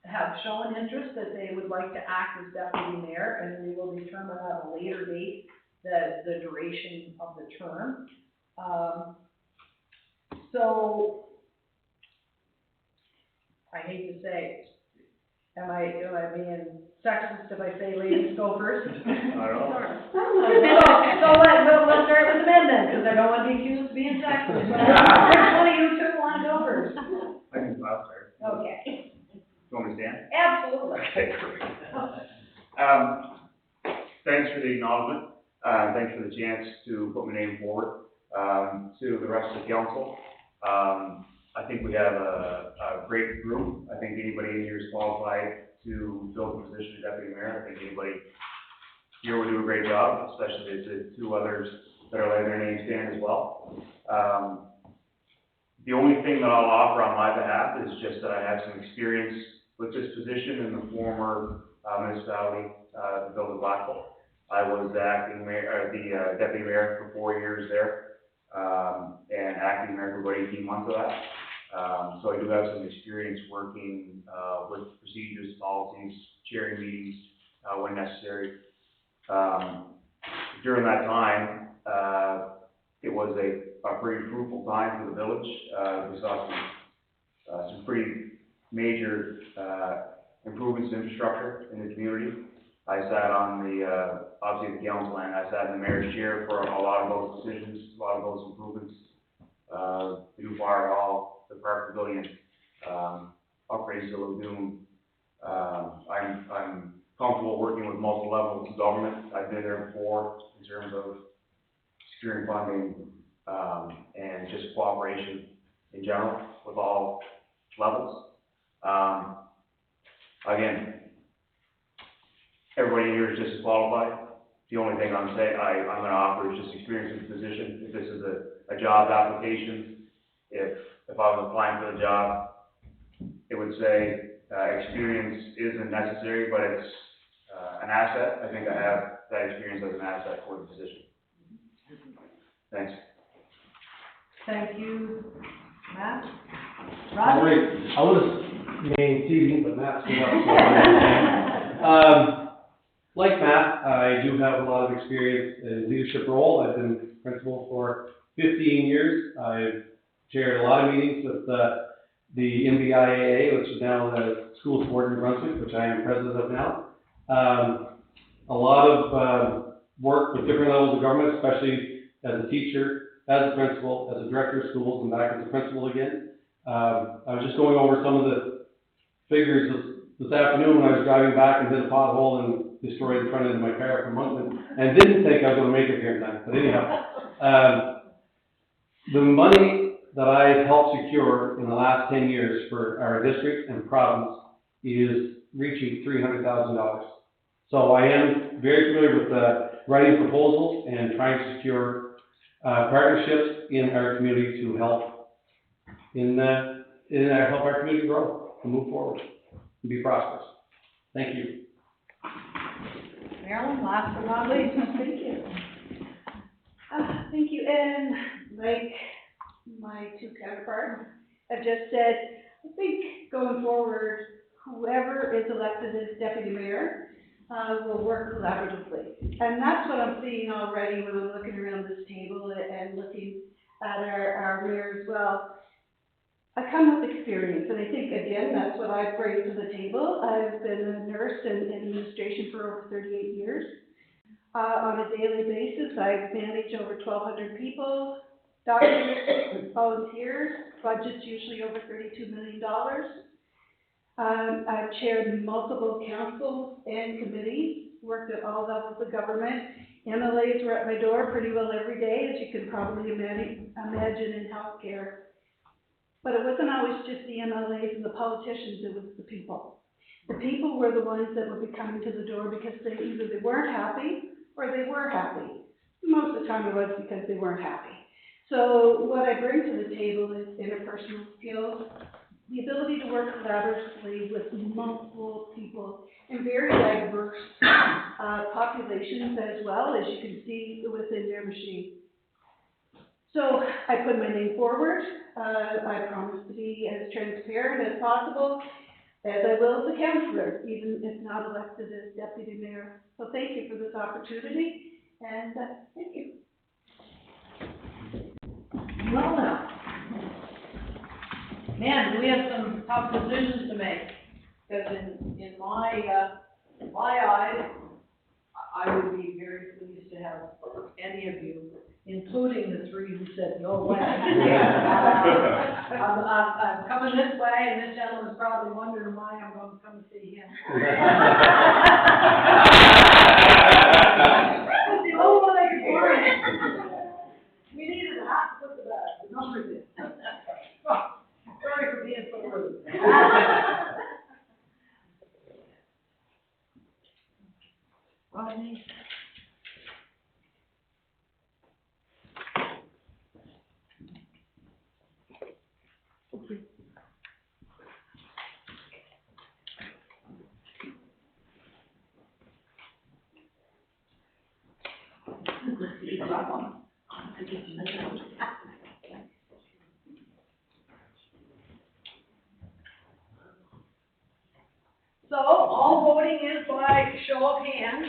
have shown interest that they would like to act as deputy mayor, and we will determine at a later date the duration of the term. So I hate to say, am I being sexist if I say ladies go first? I don't know. So we'll start with the men then, because I don't want to be accused of being sexist. So which one of you two want to go first? I can stop there. Okay. You want me to stand? Absolutely. Okay, great. Thanks for the acknowledgement, thanks for the chance to put my name forward. To the rest of the council, I think we have a great group. I think anybody in here is qualified to fill the position of deputy mayor. I think anybody here will do a great job, especially the 2 others that are letting their names stand as well. The only thing that I'll offer on my behalf is just that I have some experience with this position in the former municipality, the Village of Blackpool. I was the acting mayor, the deputy mayor for 4 years there, and acting mayor for about 18 months of that. So I do have some experience working with procedures, policies, chairing meetings when necessary. During that time, it was a pretty fruitful time for the village. We saw some pretty major improvements in infrastructure in the community. I sat on the, obviously the council, and I sat in the mayor's chair for a lot of those decisions, a lot of those improvements. The new fire hall, the park pavilion, upgrades to Lagoon. I'm comfortable working with multiple levels of government. I've been there before in terms of securing funding, and just cooperation in general with all levels. Again, everybody here is just as qualified. The only thing I'm going to offer is just experience in the position. If this is a job application, if I was applying for the job, it would say experience isn't necessary, but it's an asset. I think I have that experience as an asset for the position. Thanks. Thank you, Matt. All Rodney? right, I was named teasing, but Matt's been up. Like Matt, I do have a lot of experience in leadership role. I've been principal for 15 years. I've chaired a lot of meetings with the NBIAA, which is now the Schools Board in New Brunswick, which I am president of now. A lot of work with different levels of government, especially as a teacher, as a principal, as a director of schools, and back as a principal again. I was just going over some of the figures this afternoon when I was driving back and hit a pothole in destroyed the front end of my car from Moncton, and didn't think I was gonna make it here in time, but anyhow. The money that I helped secure in the last 10 years for our district and province is reaching $300,000. So I am very familiar with writing proposals and trying to secure partnerships in our community to help help our community grow and move forward and be prosperous. Thank you. Marilyn, last but not least. Thank you. Thank you, and like my two counterparts have just said, I think going forward, whoever is elected as deputy mayor, will work collaboratively. And that's what I'm seeing already when I'm looking around this table and looking at our mayor as well. I come with experience, and I think, again, that's what I bring to the table. I've been a nurse in administration for over 38 years. On a daily basis, I manage over 1,200 people, doctors, volunteers, budgets usually over $32 million. I've chaired multiple councils and committees, worked at all levels of government. MLAs were at my door pretty well every day, as you can probably imagine in healthcare. But it wasn't always just the MLAs and the politicians, it was the people. The people were the ones that would be coming to the door because either they weren't happy or they were happy. Most of the time it was because they weren't happy. So what I bring to the table is interpersonal skills, the ability to work collaboratively with multiple people in very diverse populations as well, as you can see within your machine. So I put my name forward. I promise to be as transparent as possible, as I will as a councillor, even if not elected as deputy mayor. So thank you for this opportunity, and thank you. Well now. Man, do we have some tough decisions to make, because in my eyes, I would be very pleased to have any of you, including the three who said no way. I'm coming this way, and this gentleman's probably wondering why I'm going to come see him. That's the only one I could find. We needed to have to put the numbers in. Sorry for being so rude. Rodney? So, all voting is by show of hands,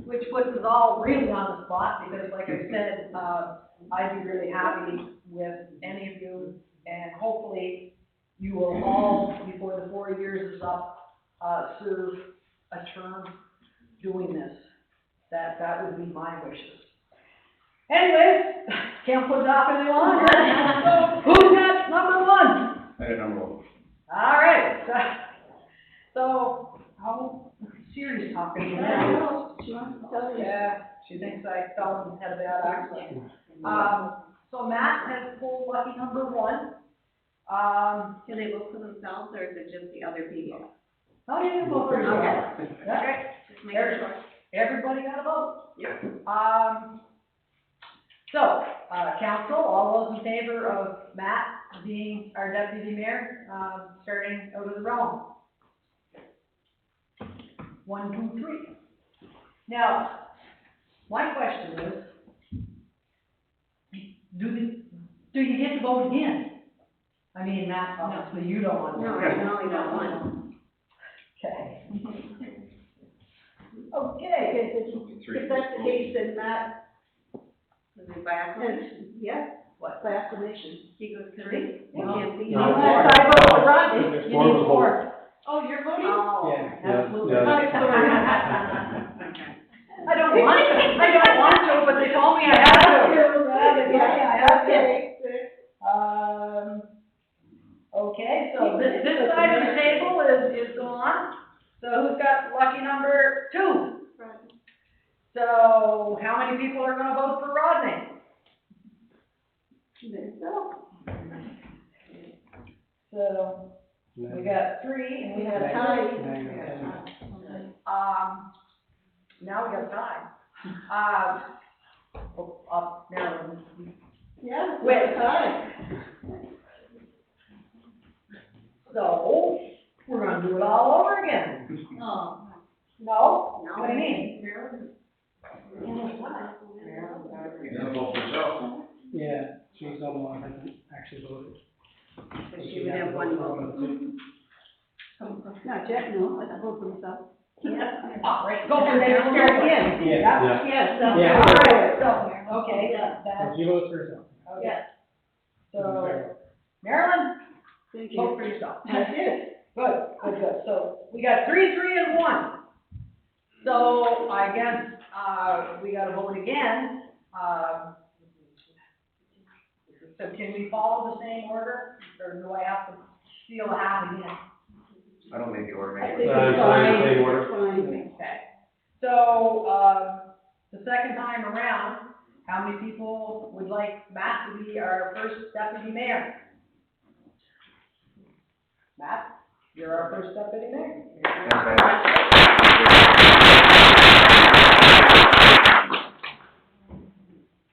which puts us all really on the spot, because like I said, I'd be really happy with any of you, and hopefully you will all, before the 4 years is up, serve a term doing this. That would be my wishes. Anyways, can't put it off any longer. So, who's got number one? I got number one. All right, so how serious talking now? She wants to tell you. Yeah, she thinks I fell and had a bad accident. So Matt has pulled lucky number one. Can they vote for themselves, or is it just the other people? How do you vote for yourself? Okay. Just make sure. Everybody got a vote? Yep. So, council, all those in favor of Matt being our deputy mayor, starting out of the realm? 1, 2, 3. Now, my question is, do you get to vote again? I mean, Matt, obviously you don't want to. No, I only got one. Okay. Okay, Three. if that's the case, then Matt, Is it by acclamation? yeah, by acclamation. He goes three? Yeah. Can't be. No. Unless I vote for Rodney, There's you four need votes. 4. Oh, you're voting? Oh. Yeah. Absolutely. Yeah. I'm sorry. Okay. I don't want to, but they told me I had to. Yeah, I have to. Okay, so this side of the table is gone. So who's got lucky number 2? So how many people are gonna vote for Rodney? There you go. So we got 3 and we got a Tie. Nine. now we got a tie. Maryland. Yeah, Wait. tie. So, we're gonna do it all over again. Oh. No? What do you mean? You gotta vote for yourself. Yeah, she's the one that hasn't actually voted. She would have one vote. Not yet, no, I vote for myself. Oh, right, go for Then it. we'll start again. Yeah. Yes, that's Yeah. All right. right, so, okay, So that's, she votes for herself. okay. So, Marilyn, Thank vote you. for yourself. I did. Good. So, we got 3, 3, and 1. So, I guess, we gotta vote again. So can we follow the same order, or do I have to steal a hat again? I don't think the order I makes think sense. it's Fine, fine, same order. it's fine. Okay. So, the second time around, how many people would like Matt to be our first deputy mayor? Matt, you're our first deputy mayor.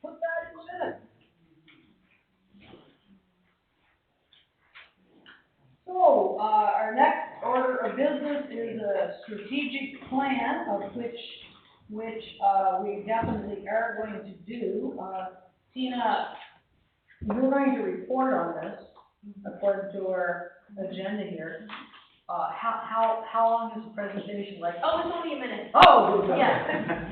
Put that in the minutes. So, our next order of business is a strategic plan of which we definitely are going to do. Tina, you're going to report on this according to our agenda here. How long is the presentation, like? Oh, it's only a minute. Oh, good. Yeah.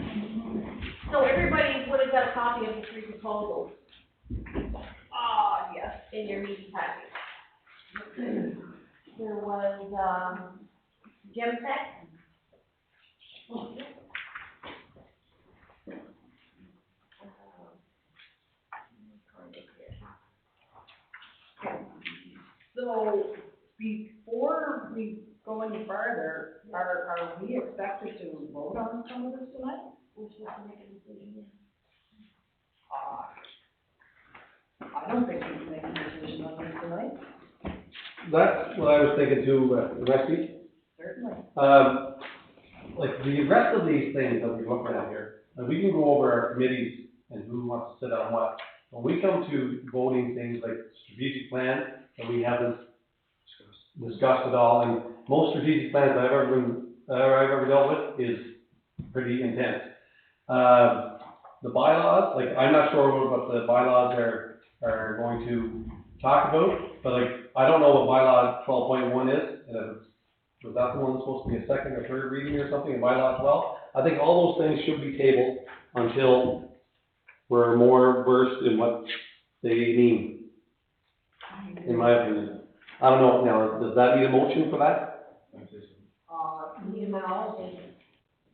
So everybody would have got a copy of the 3 proposals Yes. in your meeting packet. There was, Gemtech. So, before we go any further, are we expected to vote on some of this tonight? We're supposed to make a decision. I don't think we can make a decision on this tonight, That's what I was thinking too, Rusty. certainly. Like the rest of these things that we're looking at here, and we can go over our committees and who wants to sit on what. When we come to voting things like strategic plan, and we haven't discussed it all, and most strategic plans I've ever dealt with is pretty intense. The bylaws, like, I'm not sure what the bylaws are going to talk about, but like, I don't know what bylaw 12.1 is, and if it's, was that the one that's supposed to be a second or third reading or something in bylaw 12? I think all those things should be tabled until we're more versed in what they mean, in my opinion. I don't know, now, does that need a motion for that?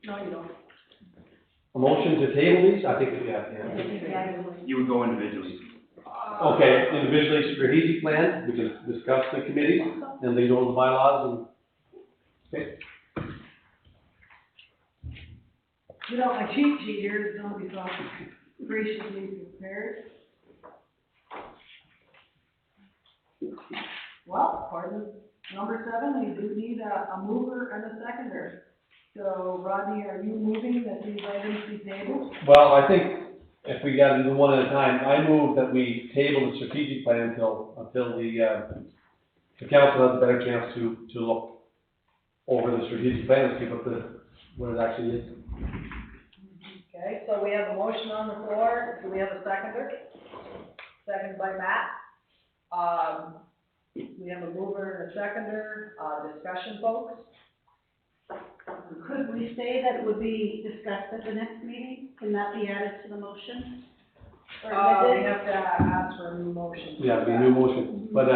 No, you don't. A motion to table these? I think we have, yeah. You would go individually. Okay, individually strategic plan, we can discuss the committees, and they go to the bylaws and, okay. You know, my cheat sheet here is gonna be so graciously prepared. Well, part of number 7, we do need a mover and a seconder. So Rodney, are you moving that these items be tabled? Well, I think if we got to do one at a time, I move that we table the strategic plan until the council has a better chance to look over the strategic plan and see what it actually is. Okay, so we have a motion on the floor. Do we have a seconder? Seconded by Matt. We have a mover and a seconder. Discussion, folks? Could we say that it would be discussed at the next meeting? Can that be added to the motion? We have to ask for a new motion. Yeah, it'd be a new motion, but,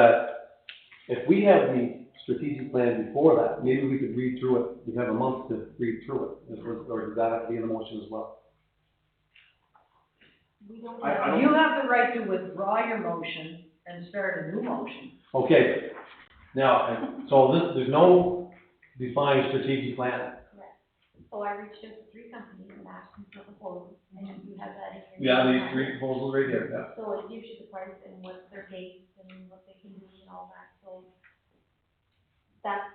if we have the strategic plan before that, maybe we could read through it, we have a month to read through it, or does that have to be in the motion as well? We don't I have, don't- You have the right to withdraw your motion and start a new motion. Okay, now, and so there's no define strategic plan. So I reached out to 3 companies and asked them for proposals, and you have that in your. Yeah, these 3 proposals right here, yeah. So it gives you the price and what's their pace and what they can do and all that, so that's,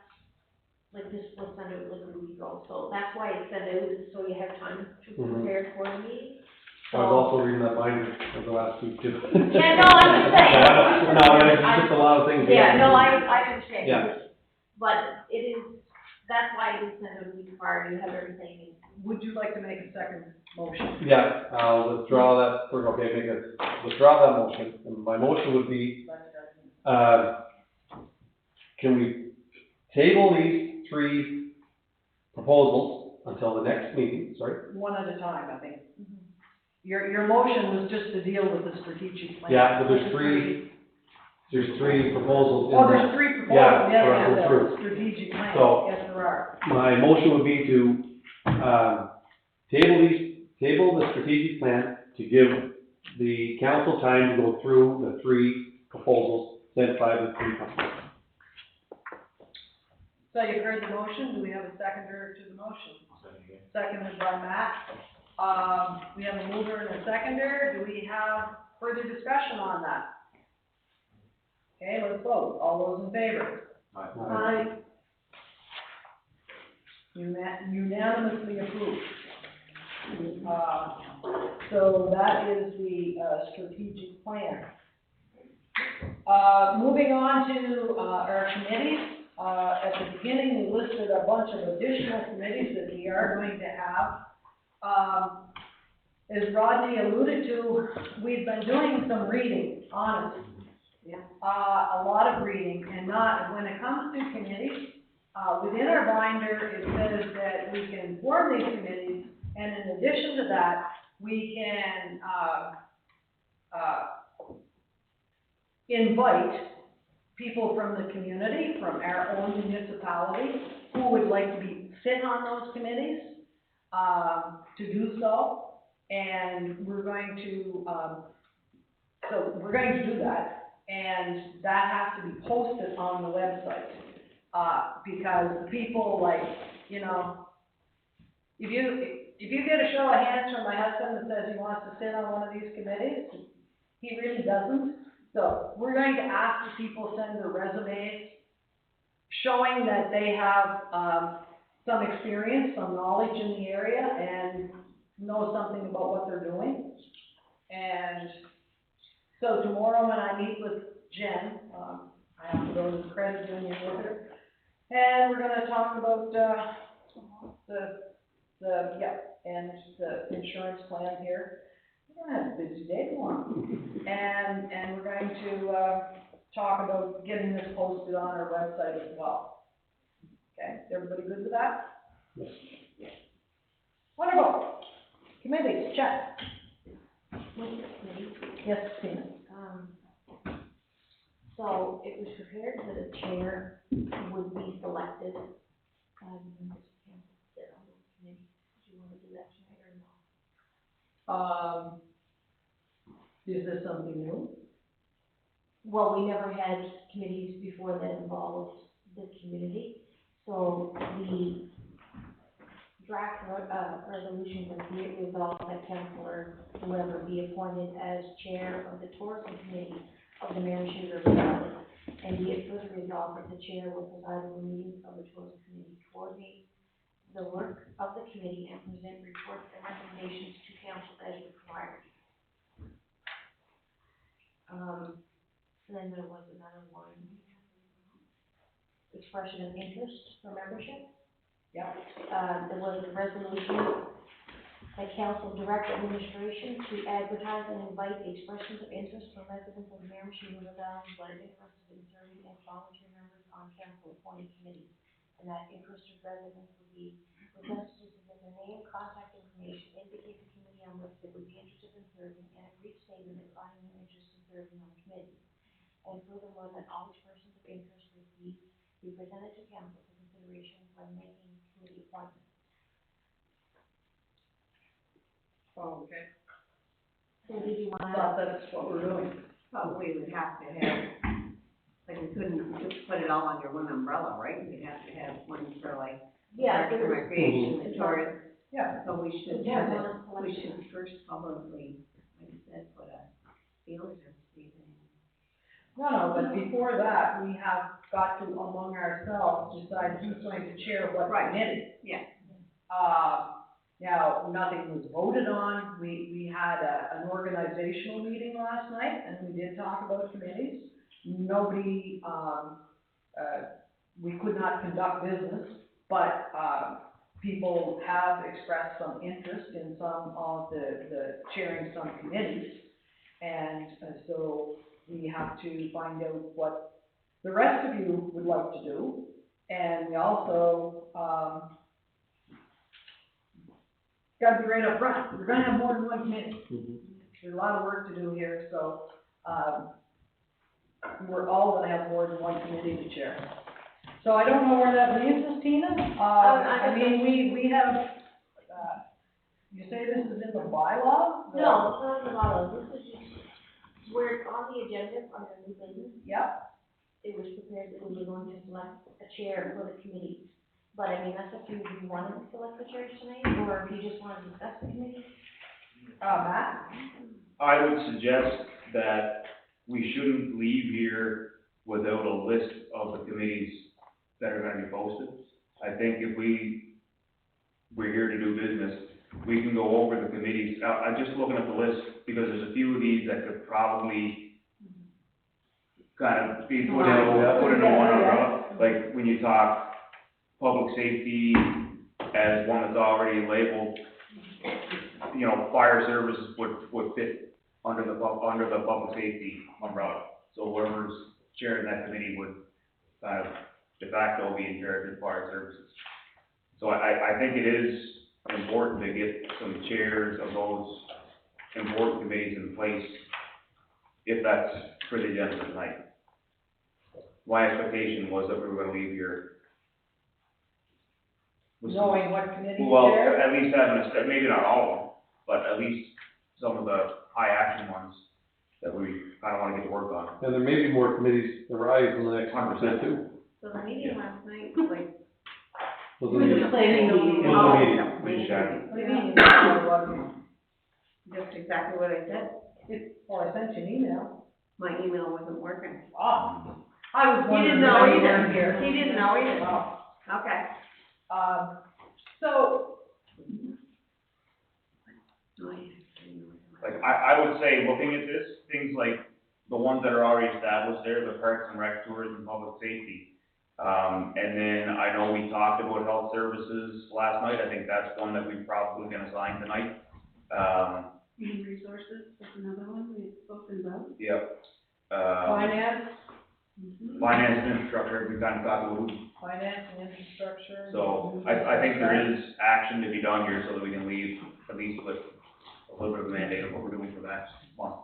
like, this was sent out like a week ago, so that's why it's sent out, is so you have time to prepare for the meeting. I was also reading that binder for the last week too. Yeah, no, I'm just saying. No, it's just a lot of things. Yeah, no, I understand. Yeah. But it is, that's why it is sent out a week prior, you have everything in. Would you like to make a second motion? Yeah, I'll withdraw that, withdraw that motion, and my motion would be, can we table these 3 proposals until the next meeting, sorry? One at a time, I think. Your motion was just to deal with the strategic plan. Yeah, but there's 3 proposals in Oh, there. there's 3 proposals, Yeah, yes, for us to yes, approve. strategic plan, So- yes, there are. My motion would be to, table the strategic plan to give the council time to go through the 3 proposals sent by the 3 companies. So you've heard the motion, do we have a seconder to the motion? Seconded by Matt. We have a mover and a seconder, do we have further discussion on that? Okay, let's vote, all those in favor? Aye. Unanimously approved. So that is the, strategic plan. Moving on to, our committees, at the beginning, we listed a bunch of additional committees that we are going to have. As Rodney alluded to, we've been doing some reading, honestly. Yeah. A lot of reading, and not, when it comes to committees, within our binder, it says that we can form these committees, and in addition to that, we can, invite people from the community, from our own municipality, who would like to sit on those committees, to do so. And we're going to, do that, and that has to be posted on the website. Because the people, like, you know, if you get a show of hands from my husband that says he wants to sit on one of these committees, he really doesn't. So we're going to ask the people send their resumes showing that they have, some experience, some knowledge in the area, and know something about what they're doing. And so tomorrow when I meet with Jen, I have to go to the credit union with her, and we're gonna talk about, and the insurance plan here. We're gonna have a busy day tomorrow. And we're going to, talk about getting this posted on our website as well. Okay, is everybody good with that? Yes. Wonderful. Committees, check. Yes, Tina. So it was prepared that a chair would be selected, members of council to sit on those committees. Do you want to do that tonight or not? Is this something new? Well, we never had committees before that involved the community, so the draft, resolution would be it resolved that councillor whoever be appointed as chair of the tourism committee of the Miramichi River Valley, and be it further resolved that the chair will preside over meetings of the tourism committee, coordinate the work of the committee, and present reports and recommendations to council as required. And then there was another one, expression of interest for membership. Yep. There was a resolution that council direct administration to advertise and invite the expressions of interest from residents of the Miramichi River Valley who are interested in serving as volunteer members on council appointed committees. And that interested residents would be requested to submit their name, contact information, indicate the committee on which they would be interested in serving, and a brief statement explaining their interest in serving on the committee. And furthermore, that all expressions of interest would be presented to council for consideration when making committee appointments. Oh, okay. So did you want I thought that's what we're doing. But we would have to have Like we couldn't just put it all under one umbrella, right? We'd have to have one for like Yeah, parks and there's- recreation and tourism. Yeah. So we should, Yeah, one we selection. should first probably, like I said, put a field service fee in. No, but before that, we have got to, among ourselves, decide who's going to chair what Right. committee. Yeah. Now, nothing was voted on, we had an organizational meeting last night, and we did talk about committees. Nobody, we could not conduct business, but, people have expressed some interest in some of the chairing some committees. And so we have to find out what the rest of you would like to do. And we also, gotta be right up front, we're gonna have more than one committee. There's a lot of work to do here, so, we're all gonna have more than one committee to chair. So I don't know where that leaves us, Tina. I mean, we have, you say this is in the bylaw? No, it's not the bylaws, this is just, where it's on the agenda under new business, Yep, it was prepared that we were going to select a chair for the committee. But I mean, that's up to you, if you wanted to select the chairs tonight, or if you just want to discuss the committee. Matt? I would suggest that we shouldn't leave here without a list of the committees that are gonna be posted. I think if we're here to do business, we can go over the committees. I'm just looking at the list, because there's a few of these that could probably kind of be put into one umbrella. Like, when you talk public safety as one that's already labeled, you know, fire services would fit under the public safety umbrella. So whoever's chairing that committee would kind of de facto be in charge of fire services. So I think it is important to get some chairs of those important committees in place, if that's for the agenda tonight. My expectation was that we were gonna leave here with some- Knowing what committee to well, chair? at least having a step, maybe not all of them, but at least some of the high action ones that we kinda wanna get to work on. And there may be more committees arise in the next 100% too. So the meeting last night was like. Was We're just planning the meeting. Oh, meeting. no, We just had- What do you mean, you don't know what? Just exactly what I said. Well, I sent you an email. My email wasn't working. Oh, I was He wondering didn't know why you either. weren't here. He didn't know either. Oh, Okay. so, Like, I would say, looking at this, things like the ones that are already established there, the parks and rec, tourism, public safety. And then I know we talked about health services last night, I think that's one that we probably can assign tonight. Human resources is another one we've spoken about. Yep. finance, Finance and infrastructure, we kind of talked about, finance and infrastructure. so I think there is action to be done here so that we can leave at least with a little bit of a mandate of what we're doing for the next month.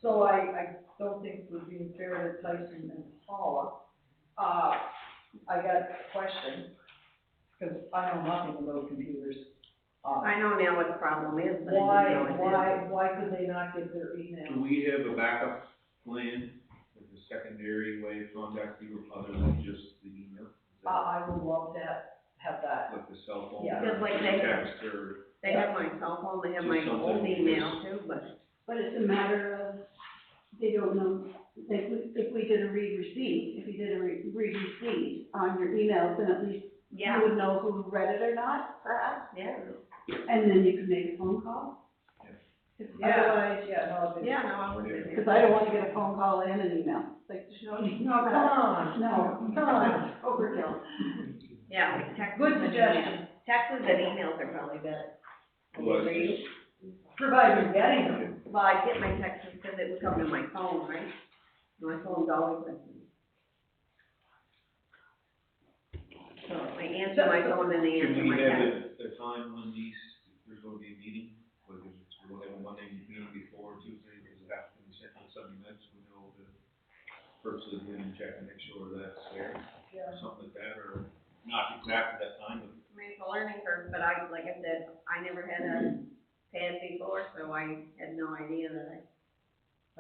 So I don't think we're being fair to Tyson and Paula. I got a question, because I know nothing about computers. I know now what the problem is, but I didn't know it is. Why could they not get their Do email? we have a backup plan, like a secondary way of contacting you other than just the email? Is that I would love to have that. Like the cell phone? Yeah. Just like or they- text or, They have my cell phone, they have my Just old something. email too, but. But it's a matter of, they don't know, like, if we did a read receipt, if you did a read receipt on your emails, then at least you would know who read it or not, perhaps, Yeah. and then you could make a phone call. Otherwise, No, if it's- Yeah, no, I wouldn't. because I don't want to get a phone call and an email, it's like, there's no need, no, Come on, no, come on. overkill. Yeah, like text. Good suggestion, Texts and emails are probably better. well, that's just, provided you're getting them. Well, I get my texts because it would come to my phone, right? My phone's always with me. So I answer my phone and they should answer we my have text. a time when these, if there's gonna be a meeting, like, if we'll have a Monday meeting before Tuesday, does it have to be sent on Sunday night, so we know to personally go in and check and make sure that's there? Or something like that, or not exactly that time, but I mean, it's a learning curve, but like I said, I never had a pad before, so I had no idea that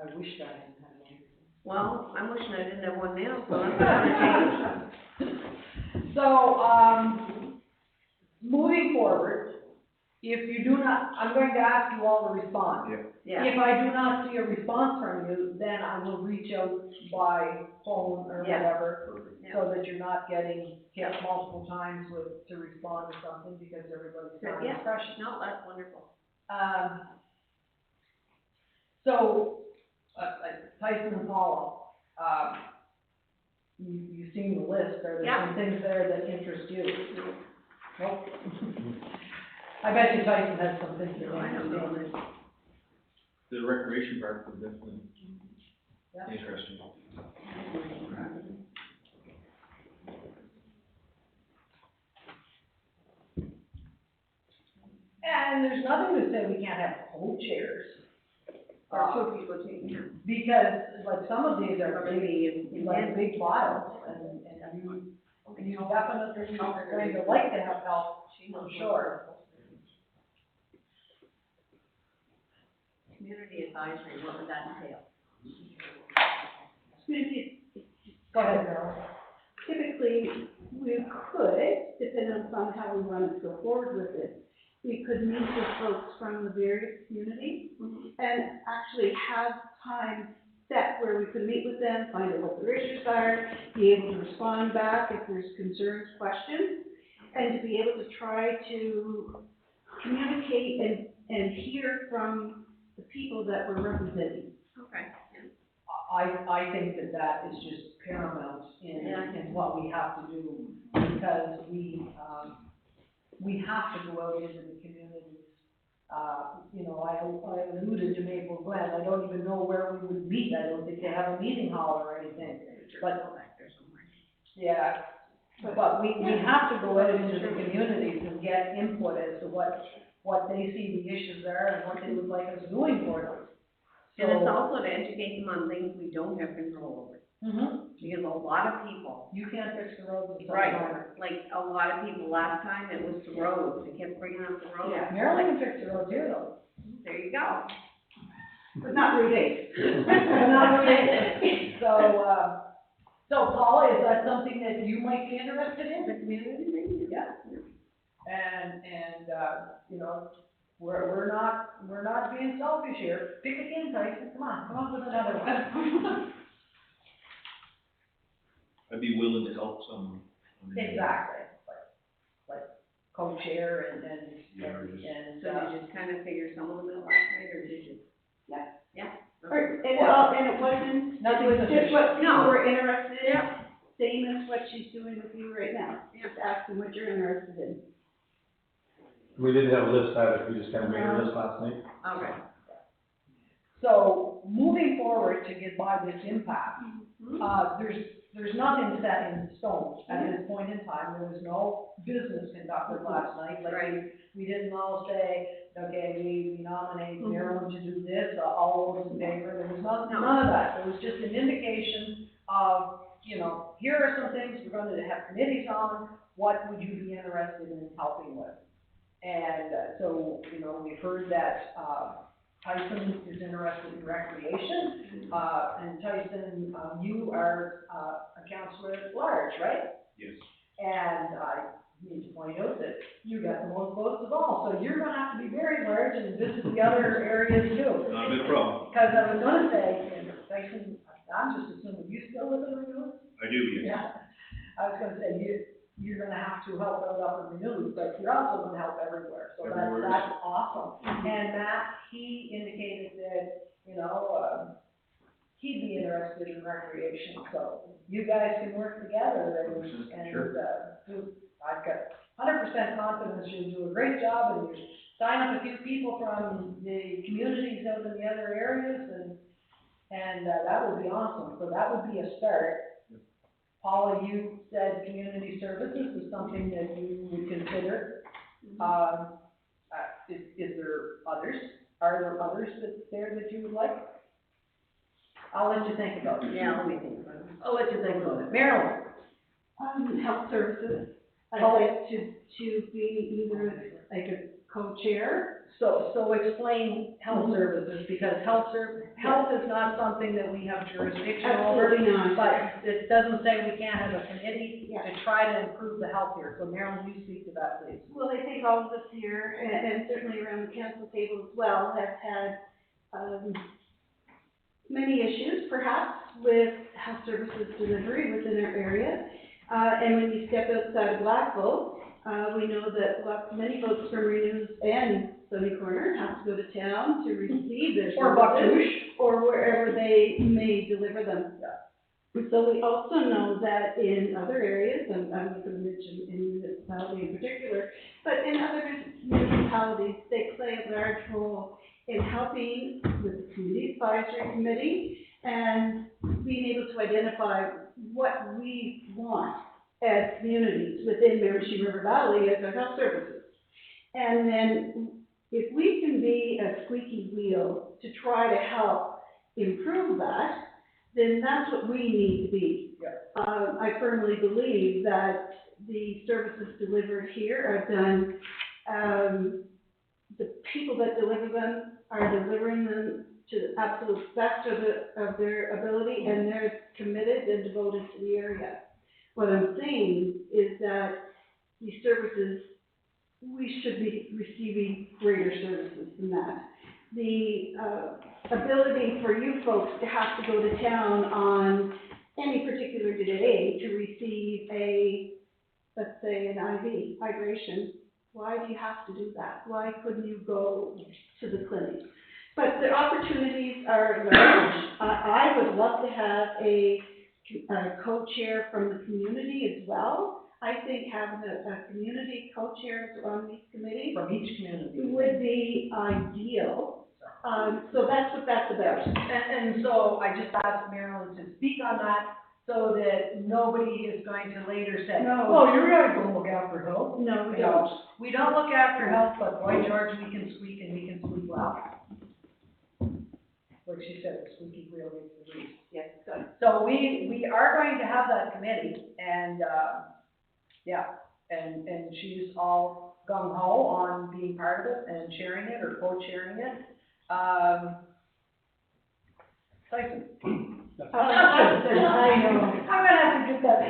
I wish I hadn't had one. Well, I'm wishing I didn't have one now, so I'm gonna change. So, moving forward, if you do not, I'm going to ask you all to respond. Yeah, If I do not see a response from you, then I will reach out by phone or Yeah. whatever, Perfect. so that you're not getting hit multiple times to respond to something, because everybody's got Yeah. precious. no, that's wonderful. So, Tyson and Paula, you've seen the list, are there Yeah. some things there that interest you? Nope. I bet you Tyson has some things that No, I don't know. interest you. The recreation park would definitely Yeah. interesting. And there's nothing to say we can't have co-chairs. Or two people taking it. Because, like, some of these are Or big, maybe in like, big files, and you definitely are going to like to have help, I'm sure. Community advisory, what would that entail? Go ahead, Carol. Typically, we could, depending on how we want to go forward with it, we could meet with folks from the various communities and actually have time set where we could meet with them, find out what their issues are, be able to respond back if there's concerns, questions, and to be able to try to communicate and hear from the people that we're representing. Okay. I think that is just paramount in what we have to do, because we have to go out into the communities. You know, I alluded to Maple Glen, I don't even know where we would meet, I don't think they have a meeting hall or anything. But, yeah, but we have to go out into the communities and get input as to what they see the issues are and what they would like us doing for them. And it's also to educate them on things we don't have control over, Mm-hmm. because a lot of people. You can't fix the roads in Right, summer. like a lot of people, last time it was the roads, they kept bringing up the roads. Yeah. Maryland can fix the roads here though. There you go. But not Route 8. Not really. So Paula, is that something that you might be interested in? The community thing? Yeah. And, you know, we're not being selfish here. Pick again, Tyson, come on with another one. I'd be willing to help someone. Exactly, like co-chair and. So you just kind of figure some of them out last night, or did you? Yeah. Yeah. And it wasn't, Nothing it was just what people No. were interested in, Yeah. same as what she's doing with you right now. Just asking what you're interested in. We didn't have a list either, we just kind of made a list last night. Okay. So, moving forward to get by this impact, there's nothing set in stone at this point in time. There was no business conducted last night, like we didn't all say, okay, we nominate Marilyn to do this, all those in favor. There was none of that. It was just an indication of, you know, here are some things we're going to have committees on, what would you be interested in helping with? And so, you know, we've heard that Tyson is interested in recreation, and Tyson, you are a counselor at large, right? Yes. And I need to point out that you got the most votes of all, so you're gonna have to be very large and visit the other areas too. Not a big problem. Because I was gonna say, and Tyson, I'm just assuming you still live in Renewal? I do, yes. Yeah, I was gonna say, you're gonna have to help out up in Renewal, but you're also gonna help everywhere, so Everywhere. that's awesome. And Matt, he indicated that, you know, he'd be interested in recreation, so you guys can work together and, Sure. I've got 100% confidence you'll do a great job, and you sign up a few people from the communities out in the other areas, and that would be awesome, so that would be a start. Paula, you said community services is something that you would consider. Is there others? Are there others that you would like? I'll let you think about it. Yeah, let me think about it. I'll let you think about it. Marilyn? Health services, I'd like to be either like co-chair. So explain health services, because health is not something that we have jurisdiction over. Absolutely not. But it doesn't say we can't have a committee Yeah. to try to improve the health here. So Marilyn, you speak to that, please. Well, I think all of us here, and certainly around the council table as well, have had, many issues perhaps with health services delivery within our area. And when you step outside of Blackville, we know that many folks from Renews and Sunny Corner have to go to town to receive their Or services, Bucktouche. or wherever they may deliver them. So we also know that in other areas, and I'm not going to mention any municipality in particular, but in other municipalities, they play a large role in helping with the community advisory committee and being able to identify what we want as communities within Miramichi River Valley as our health services. And then if we can be a squeaky wheel to try to help improve that, then that's what we need to be. Yeah. I firmly believe that the services delivered here are done, the people that deliver them are delivering them to the absolute best of their ability, and they're committed and devoted to the area. What I'm saying is that these services, we should be receiving greater services than that. The ability for you folks to have to go to town on any particular day to receive let's say an IV, hydration, why do you have to do that? Why couldn't you go to the clinic? But the opportunities are large. I would love to have a co-chair from the community as well. I think having a community co-chair on these committees From each community. would be ideal. So that's what that's about. And so I just asked Marilyn to speak on that, so that nobody is going to later say, No. oh, you're gonna go look after health. No, we You don't. know, we don't look after health, but boy, George, we can squeak and we can squeak loud. Like she said, the squeaky wheel makes the grease. Yes, good. So we are going to have that committee, and, and she's all gung ho on being part of it and chairing it or co-chairing it. Tyson. I know. I'm gonna have to get that.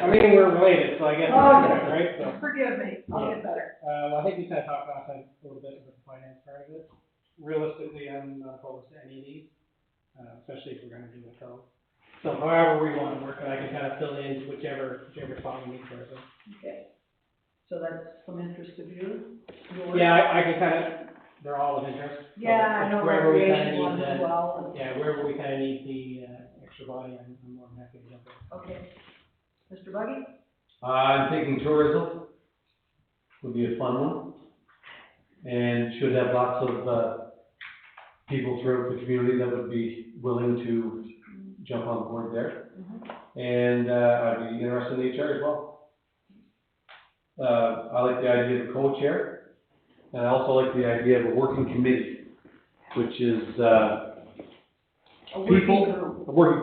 I mean, we're related, so I guess, Okay. right, so. Forgive me, I'll get better. Well, I think we kind of talked last time a little bit about the finance part of it. Realistically, I'm not opposed to any of these, especially if we're gonna do a code. So however we want to work, and I can kind of fill in whichever spot we need for it. Okay. So that's some interest of you? Yours? Yeah, I can kind of, they're all of interest. So Yeah, I know wherever we kinda recreation need ones the- as well. Yeah, wherever we kind of need the, extra body, I'm more than happy to jump in. Okay. Mr. Buggy? I'm thinking tourism would be a fun one, and should have lots of, people throughout the community that would be willing to jump on board there. And, I'd be interested in HR as well. I like the idea of a co-chair, and I also like the idea of a working committee, which is, A working people, group. working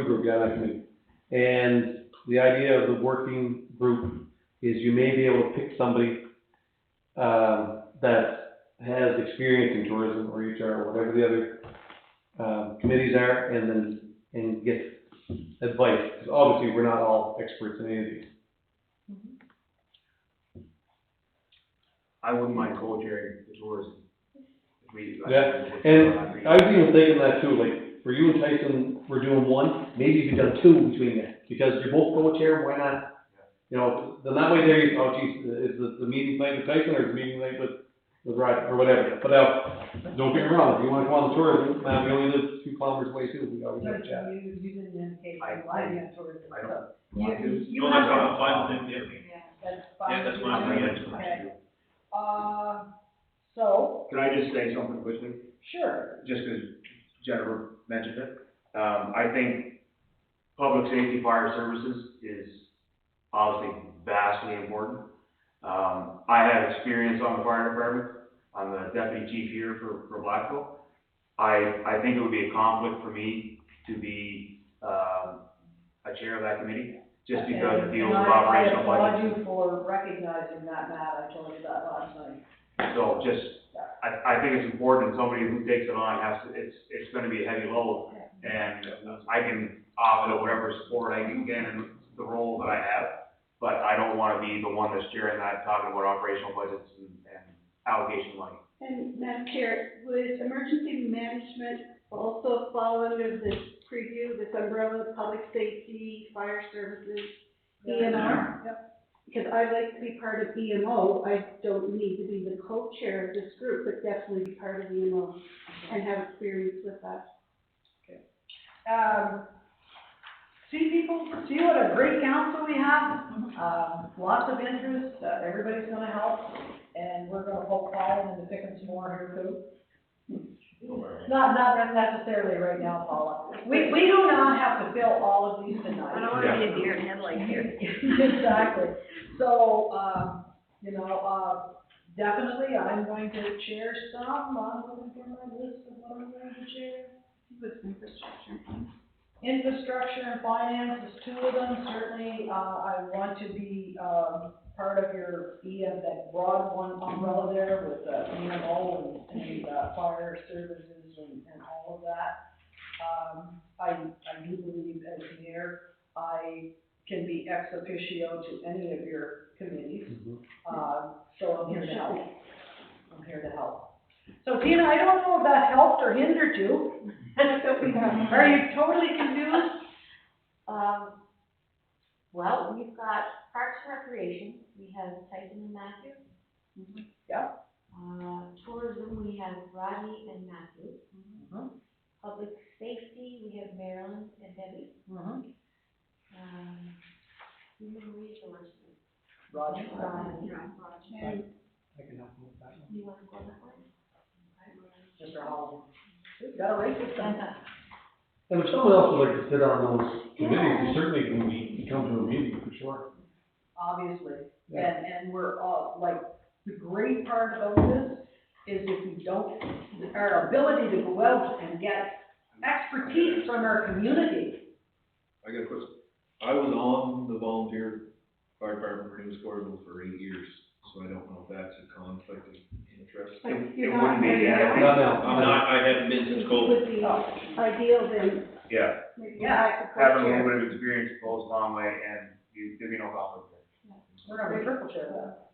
group, yeah, that committee. And the idea of the working group is you may be able to pick somebody, that has experience in tourism or HR or whatever the other, committees are, and get advice, because obviously we're not all experts in any of these. I wouldn't mind co-chairing the tourism. If we. And I was even thinking that too, like, for you and Tyson, we're doing one, maybe you could done two between you, because you're both co-chair, why not? You know, then that way there, oh geez, is the meeting night with Tyson, or is the meeting night with Roger, or whatever, but, don't get me wrong, if you wanna go on the tourism, we only live 2 kilometers away too, we always have a chat. You didn't indicate I- you wanted to tourism. I don't You, want to. you No, have that's to. fine, yeah. That's fine. Yeah, that's fine, yeah. Okay. So, Can I just say something quickly? sure, Just because Jennifer mentioned it. I think public safety fire services is obviously vastly important. I have experience on the fire department. I'm the deputy chief here for Blackville. I think it would be a conflict for me to be, a chair of that committee. just because it deals And with operational I applaud budgets. you for recognizing that, Matt, I told you that last night. So just, I think it's important, somebody who takes it on has to, it's gonna be a heavy load, and I can offer whatever support I can get in the role that I have, but I don't wanna be the one that's cheering that, talking about operational budgets and allocation money. And Madam Chair, would emergency management also fall under this preview, this umbrella, public safety, fire services, EMO? Yep. Because I'd like to be part of EMO, I don't need to be the co-chair of this group, but definitely be part of EMO and have experience with that. See what a great council we have, lots of interest, everybody's gonna help, and we're gonna poke Paul into picking some more here too. Not necessarily right now, Paula. We do not have to fill all of these tonight. I don't wanna be a deer in headlights here. Exactly. So, definitely, I'm going to chair some, I'm gonna get my list of what I'm going to chair. With infrastructure. Infrastructure and finance is two of them, certainly, I want to be, part of your that broad one umbrella there with, EMO and fire services and all of that. I do believe as mayor, I can be ex officio to any of your committees, so I'm here to help. I'm here to help. So Tina, I don't know if that helped or hindered you. Are you totally confused? Well, we've got Parks and Recreation, we have Tyson and Matthew. Yep. Tourism, we have Rodney and Matthew. Mhm. Public Safety, we have Marilyn and Debbie. Mhm. Human Resources, Roger. Rodney. And I can help with that one. You want to go that way? Mr. Howell. We've got a race with them. And if someone else would like to sit on those committees, you certainly can come to a meeting for sure. Obviously, Yeah. and we're all, like, the great part about this is if we don't, our ability to go out and get expertise from our community. I got a question. I was on the volunteer fire department for News Corridor for 8 years, so I don't know if that's a conflict of interest. It wouldn't be, yeah. Not now. I'm not, I haven't been since COVID. would be ideal then, Yeah, maybe Yeah. I could having a co-chair. little bit of experience goes a long way, and there'd be no conflict there. We're gonna be triple chair that.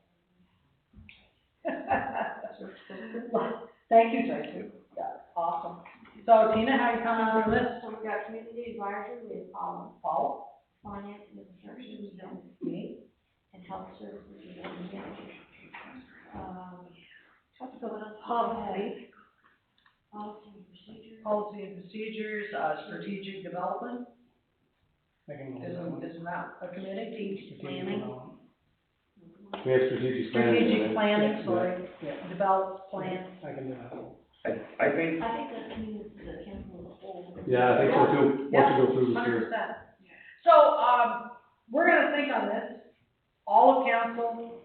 Thank you, Tracy. Yeah, awesome. So Tina, how you coming on the list? So we got Community Advisory, we have Paul? Finance and Infrastructure, we have me, and Health Services, we have me. Policy. Policy and Procedures. Policy and procedures, strategic development, I can go with that one. isn't that a committee? Strategic development. We have strategic planning. Strategic planning, Yeah. sorry, Yeah. develop plan. I can do that one. I think, I think that means the council as a whole. Yeah, I think so too, once you go through this year. 100%. So, we're gonna think on this. All of council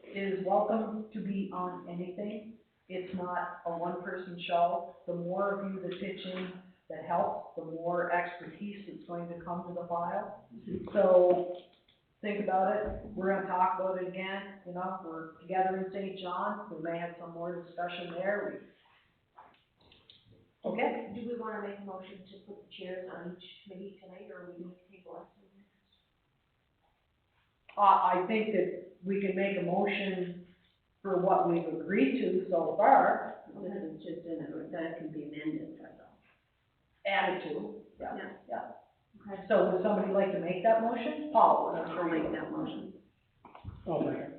is welcome to be on anything. It's not a one-person show. The more of you that pitch in, that help, the more expertise that's going to come to the file. So, think about it. We're gonna talk about it again, we're together in St. John. We may have some more discussion there. Okay. Do we wanna make a motion to put the chairs on each committee tonight, or we need to table us? I think that we can make a motion for what we've agreed to so far, This is just that can be amended, that's all. added to, yeah. Okay. So would somebody like to make that motion? Paul, I'll make that motion. Oh, second.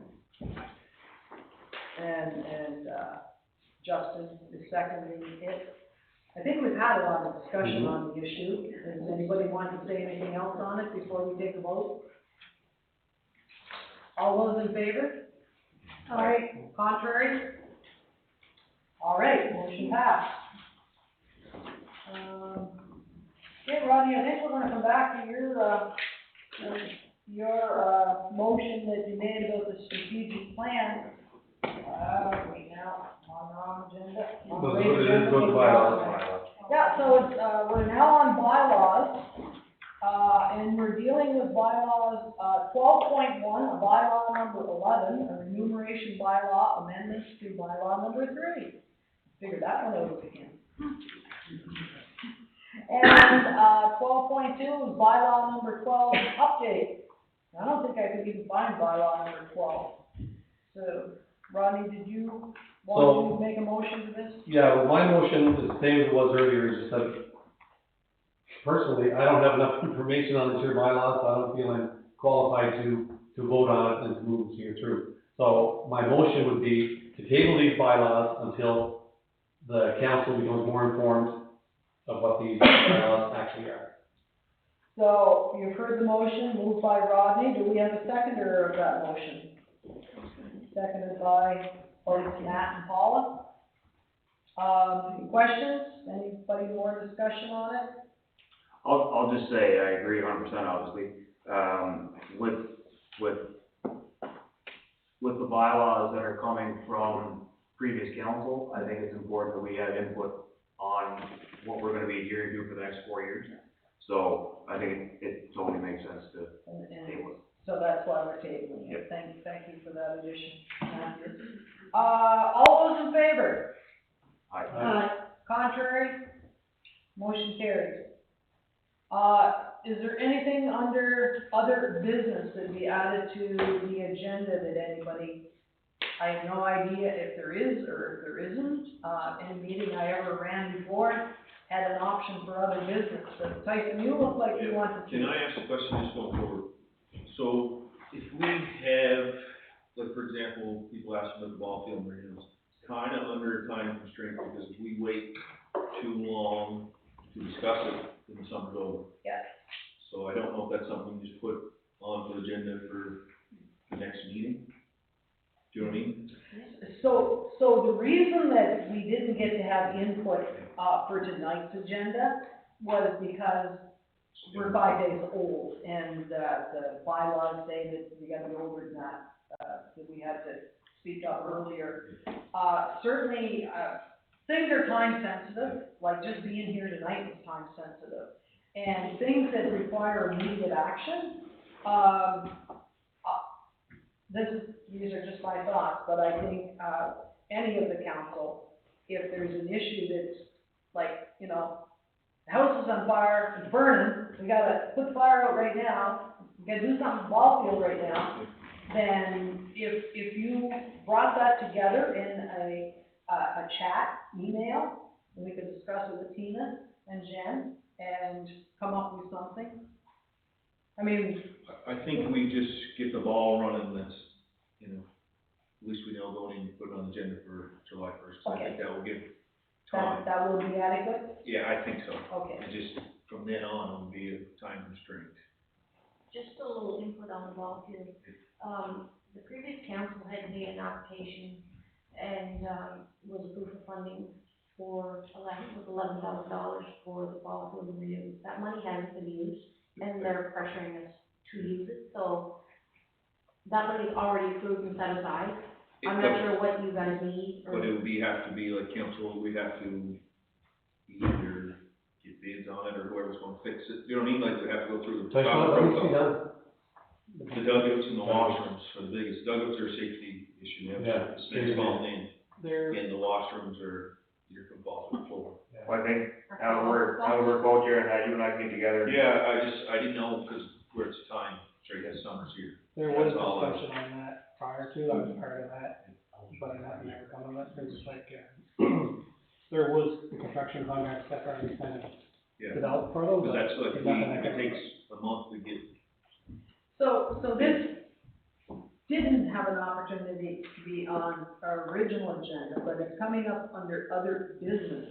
and Justin is seconding it. I think we've had a lot of discussion on the issue. Does anybody want to say anything else on it before we take a vote? All those in favor? All right, contrary? All right, motion passed. Okay, Rodney, I think we're gonna come back to your motion that you made about the strategic plan. Wait now, on the wrong agenda. On the right agenda. Go to bylaws. Yeah, so it's, we're now on bylaws, And we're dealing with bylaws, 12.1, a bylaw number 11, a remuneration bylaw amendments to bylaw number 3. Figured that one out again. And, 12.2 is bylaw number 12, update. I don't think I could even find bylaw number 12. So, Rodney, did you want to make a motion to this? Yeah, well, my motion is the same as it was earlier, just that personally, I don't have enough information on the tier bylaws, so I don't feel I'm qualified to vote on it and to move this here through. So my motion would be to table these bylaws until the council becomes more informed of what these bylaws actually are. So, you've heard the motion, moved by Rodney, do we have a seconder of that motion? Seconded by both Matt and Paula. Questions, anybody more discussion on it? I'll just say, I agree 100% obviously, with the bylaws that are coming from previous council, I think it's important that we have input on what we're gonna be adhering to for the next 4 years. So, I think it totally makes sense to table it. So that's why we're tabling it. Yep. Thank you for that addition. All those in favor? Contrary? Motion carries. Is there anything under other business that be added to the agenda that anybody, I have no idea if there is or if there isn't. Any meeting I ever ran before had an option for other business. But Tyson, you look like you want to. Can I ask a question just going forward? So if we have, like, for example, people asking about the ball field marinas, kind of under time constraint, because if we wait too long to discuss it, then the summer's over. Yeah. So I don't know if that's something we just put on the agenda for the next meeting. Do you know what I mean? So the reason that we didn't get to have input, for tonight's agenda was because we're 5 days old, and, the bylaws say that we gotta be older than that, that we had to speak up earlier. Certainly, things are time sensitive, like just being here tonight is time sensitive. And things that require immediate action, these are just my thoughts, but I think, any of the council, if there's an issue that's like, you know, the house is on fire, it's burning, we gotta put the fire out right now, we gotta do something in the ball field right now, then if you brought that together in a chat, email, and we could discuss it with Tina and Jen and come up with something. I mean, I think we just get the ball running, that's, you know, at least we know going in, put it on the agenda for July 1st. So I think that will give time. that will be adequate? Yeah, I think so. Okay. And just from then on, it'll be a time constraint. Just a little input on the ball field. The previous council had made an application and, was approved for funding for $11,000 for the ball field reuse. That money hasn't been used, and they're pressuring us to use it, so that money is already approved and set aside. I'm not sure what you guys need, or. But it would have to be like council, we'd have to either get bids on it or whoever's gonna fix it. You know what I mean? Like, we have to go through the Tyson, proper what needs to be protocol. done? The dugouts and the washrooms are the biggest. Dugouts are a safety issue. You Yeah. have snakes falling in, There, and the washrooms are, you're gonna fall through the floor. Well, I think, how we work out here, and how you and I get together. Yeah, I didn't know, because where it's time, sure, yes, summer's here. there was That's all I- discussion on that prior to, I was part of that, but nothing ever come of it. There was like, there was the construction contracts that are kind of Yeah. developed for those, Because but that's like, nothing that if it came of takes it. a month to get. So this didn't have an opportunity to be on our original agenda, but it's coming up under other business.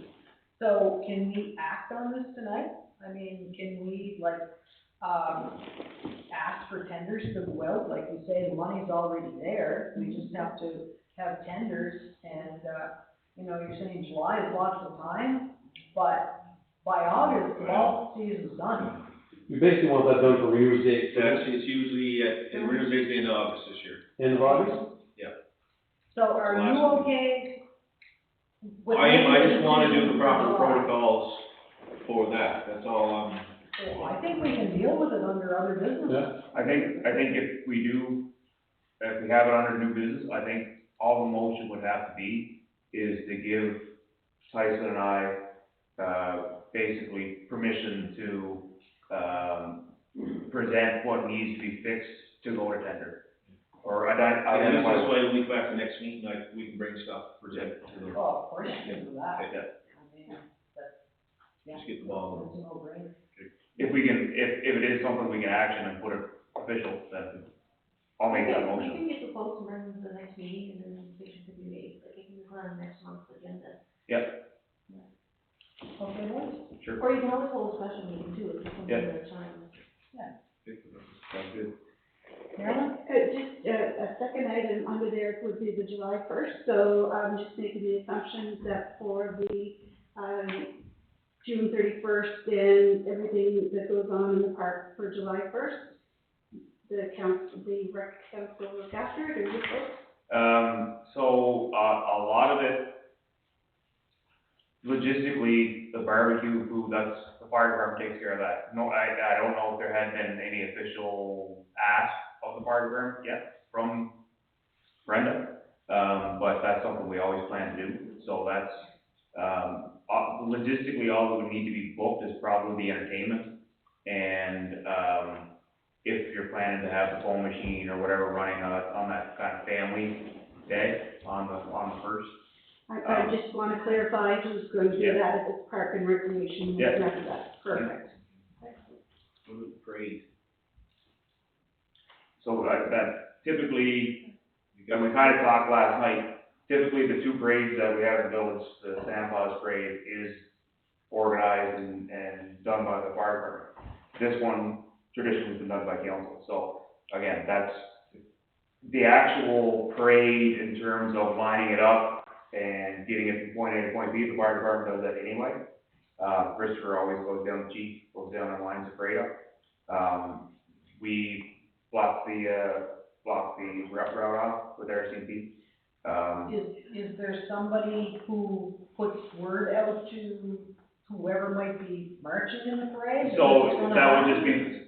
So can we act on this tonight? I mean, can we like, ask for tenders to go out? Like you say, the money's already there, we just have to have tenders and, you know, you're saying July is lots of time, but by August, the ball season's done. We basically want that done for reuse date, Actually, it's usually at, Winter Day's the end of August this year. end of August? So are you okay with? I making just wanna do decisions the proper for July? protocols for that, that's all I'm Well, I think we can deal with it under other business. Yeah, I think if we have it under new business, I think all the motion would have to be is to give Tyson and I, basically permission to, present what needs to be fixed to go to tender. Or And this identify. way, a week after next meeting, like, we can bring stuff, present to the, Oh, of course you can do that. okay, I mean, that's, yeah. just get the ball rolling. It's a no-brainer. If we can, if it is something we can action and put it official, then I'll make that You motion. can get the quotes and bring them to the next meeting, and then the decision could be made, like, it can be put on next month's agenda. Okay, boys? Sure. Or you can always hold a special meeting too, if it's something Yeah. at a time. Sounds good. Carolyn? Just a second item under there would be the July first, so I'm just making the assumption that for the, June 31st and everything that goes on in the park for July 1st, the rec council will look after it, or you folks? So, a lot of it, logistically, the barbecue food, that's, the fire department takes care of that. No, I don't know if there had been any official ask of the fire department yet from Brenda, but that's something we always plan to do, so that's, logistically, all that would need to be booked is probably the entertainment, and, if you're planning to have the foam machine or whatever running on that kind of family day, on the first. I just want to clarify who's going to do Yeah. that, if it's park and recreation, Yeah. that's perfect. What about the parade? So that typically, and we kind of talked last night, typically the two parades that we have in the village, the Santa Claus parade is organized and done by the fire department. This one traditionally has been done by council, so again, that's the actual parade in terms of lining it up and getting it from point A to point B, the fire department does that anyway. Christopher always goes down, the chief goes down and lines the parade up. We block the route off with RCMP. Is there somebody who puts word out to whoever might be marching in the parade? So Is this that would just be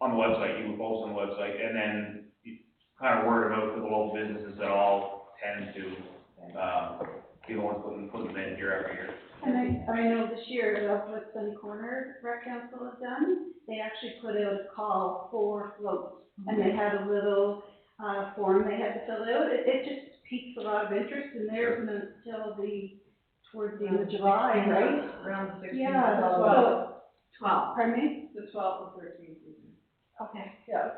on the website, you would post on the website, and then you kind of word of mouth to the local businesses that all tend to, be the ones putting them in year after year. And I know this year, what Sunny Corner Rec Council has done, they actually put out a call for floats, and they had a little, form they had to fill out. It just piques a lot of interest, and they're until towards the end of July, right? Around the 16th. Yeah, So, so, pardon me? The 12th and 13th. Okay. Yeah.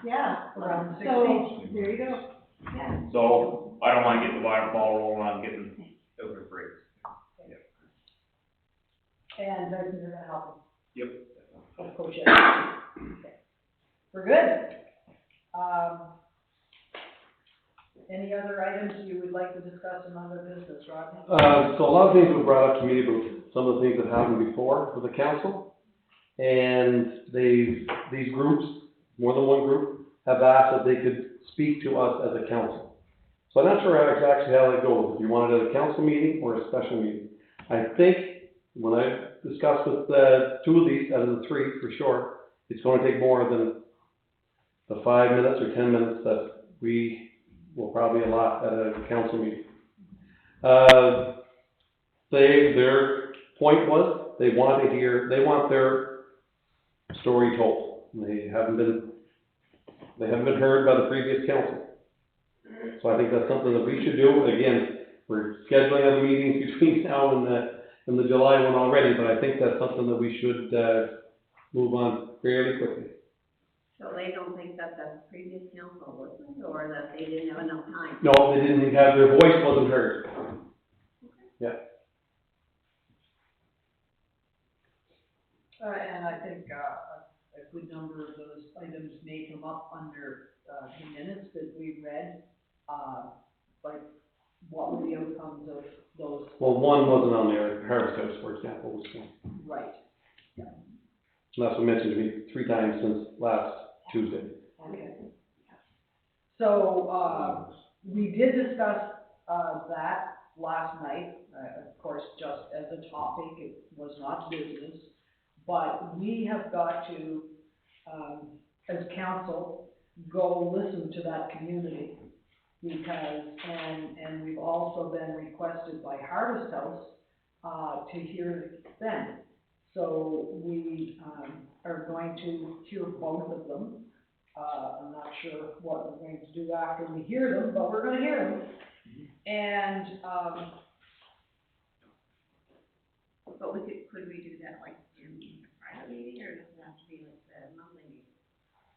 Yeah, around the so, 16th. there you go. Yeah. So I don't mind getting the ball rolling on getting out the parades. And they're gonna help them. Yep. Of course, yeah. Okay. We're good. Any other items you would like to discuss in other business, Rodney? so a lot of things were brought up to me about some of the things that happened before with the council. And these groups, more than one group, have asked that they could speak to us as a council. So I'm not sure exactly how that goes, if you want it at a council meeting or a special meeting. I think, when I discussed with, two of these, out of the three, for sure, it's gonna take more than the 5 minutes or 10 minutes that we will probably allot at a council meeting. Their point was, they want their story told. They haven't been heard by the previous council. So I think that's something that we should do. Again, we're scheduling other meetings between now and the July one already, but I think that's something that we should, move on fairly quickly. So they don't think that the previous council listened, or that they didn't have enough time? No, they didn't have, their voice wasn't heard. Yeah. And I think, a good number of those items may come up under, the minutes that we read, like, what were the outcomes of those? Well, one wasn't on there, Harvest House, for example, was one. Right. And that's what mentioned to me 3 times since last Tuesday. Okay. So, we did discuss, that last night, of course, just as a topic, it was not business, but we have got to, as council, go listen to that community. Because, and we've also been requested by Harvest House, to hear them. So we, are going to hear both of them. I'm not sure what we're going to do after we hear them, but we're gonna hear them. And, But could we do that like in a private meeting, or does it have to be like the monthly meeting?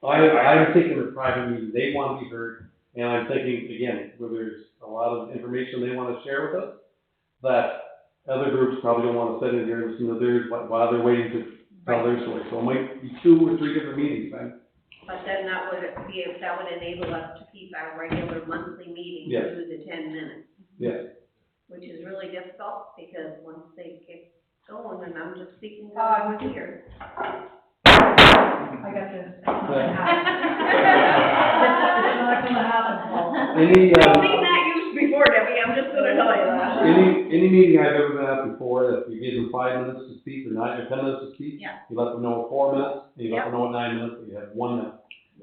I'm thinking of private meeting, they want to be heard, and I'm thinking, again, where there's a lot of information they want to share with us, that other groups probably don't want to sit in here and listen to theirs while they're waiting to tell their story. So it might be 2 or 3 different meetings, right? But then that would enable us to keep our regular monthly meeting Yes. to the 10 minutes. Yes. Which is really difficult, because once they get going, and I'm just speaking because I was here. I got this. It's not gonna happen. It's not gonna happen, Paul. Any, I've seen that used before, Debbie, I'm just gonna tell you that. any meeting I've ever been at before, if you give them 5 minutes to speak, or 9 or 10 minutes to speak, Yeah. you let them know at 4 minutes, and you let them know at 9 minutes, and you have 1 minute.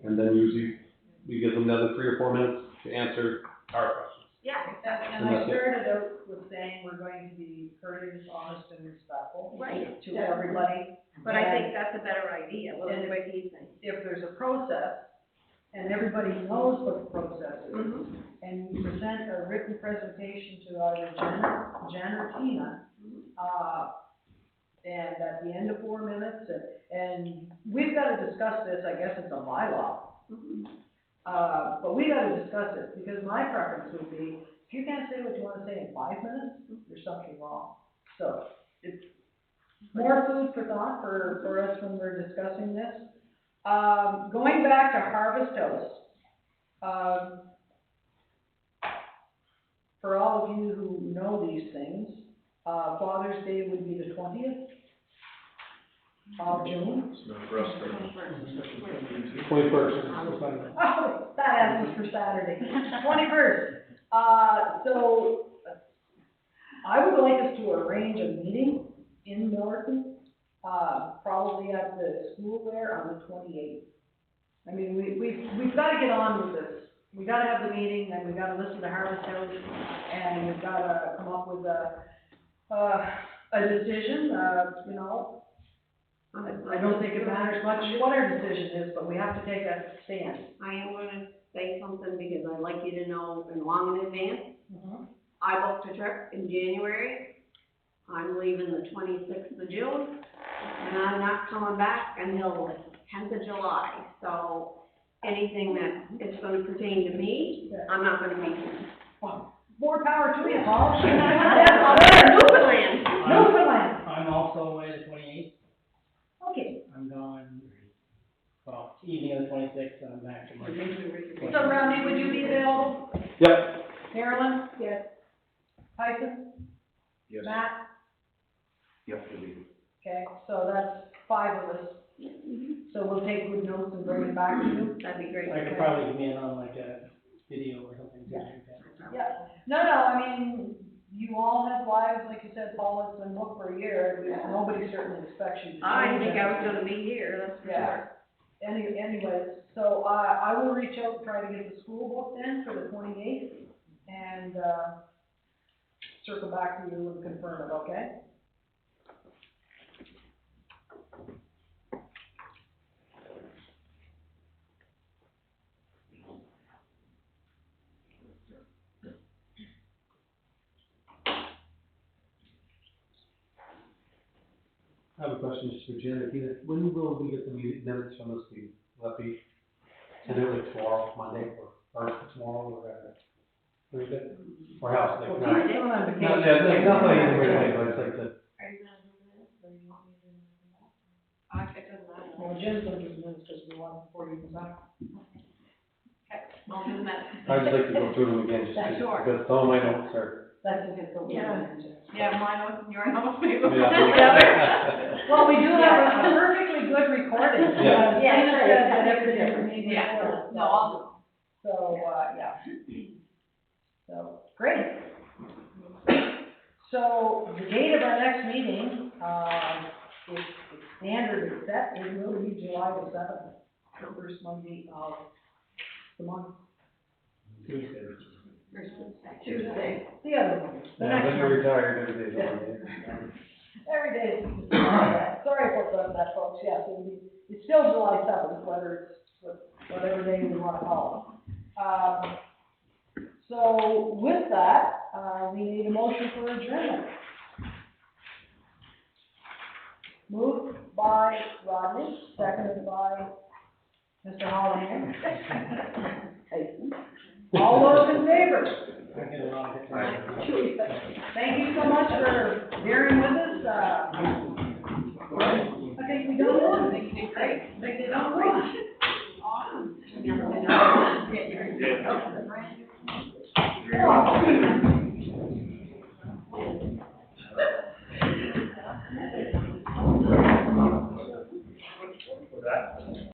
And then usually, we give them another 3 or 4 minutes to answer our questions. Yeah, And I started out with saying we're going to be courteous, honest, and respectful right, to everybody. but I think that's a better idea, what do you think? If there's a process, and everybody knows what the process is, Mm-hmm. and you present a written presentation to either Jen or Tina, and at the end of 4 minutes, and we've got to discuss this, I guess it's a bylaw. Mm-hmm. But we gotta discuss it, because my preference would be, if you can't say what you wanna say in 5 minutes, there's something wrong. So, it's more food for thought for us when we're discussing this. Going back to Harvest House, for all of you who know these things, Father's Day would be the 20th of June. It's not for us, but 21st. Oh, that answers for Saturday, 21st. So, I would like us to arrange a meeting in Norton, probably at the school there on the 28th. I mean, we've gotta get on with this. We gotta have the meeting, and we gotta listen to Harvest House, and we've gotta come up with a decision, you know. I don't think it matters much what our decision is, but we have to take a stand. I am gonna say something, because I'd like you to know in long in advance. Mm-hmm. I booked a trip in January. I'm leaving the 26th of June, and I'm not coming back until the 10th of July. So anything that is gonna pertain to me, I'm not gonna be here. More power to you, Paul. Newfoundland. Newfoundland. I'm also away the 28th. Okay, I'm gone, well, evening of the 26th, and I'm back to Monday. so Randy, would you be available? Yep. Carolyn? Yes. Tyson? yes. Matt? Yep, it'll be. Okay, so that's 5 of us. So we'll take good notes and bring it back to you. That'd be great. I could probably be in on like a video or something. too, Yeah. like that. Yeah, no, I mean, you all have lives, like you said, Paul, it's been booked for a year, nobody certainly expects you to change I didn't think I was anything. gonna be here, that's for Yeah. sure. Anyways, so, I will reach out, try to get the school booked in for the 28th, and, circle back to you and confirm it, okay? I have a question just for Jen. When will we get the minutes from this meeting? Will that be tentatively tomorrow, Monday, or tomorrow, or Thursday? Or how? Like, Well, not, Peter's going on not, vacation. yeah, like, not like any way, but it's like the, It doesn't matter. Well, Jen's gonna do the minutes, because we want before you come back. I'll do that. I'd just like to go through them again, just Sure. because some of my notes are. That's a good, so, Yeah, mine was, your notes, maybe. Yeah. Well, we do have a perfectly good recording. Yeah. Tina Yeah, said sure. that everything was Yeah. recorded. No, I'll So, yeah. So, great. So, the date of our next meeting, is standard is set, it will be July the seventh, the first Monday of the month. Tuesday. Tuesday, the other one, the Yeah, next when you're one. retired, every day's a holiday. Every day is, sorry for that, folks, yes, it's still July seventh, whether it's, whatever day we wanna call it. So with that, we need a motion for adjournment. Moved by Rodney, seconded by Mr. Hollihan. All those in favor? I get a lot of it. Thank you so much for bearing with us, I think we done it. I think you did great. I think they done great.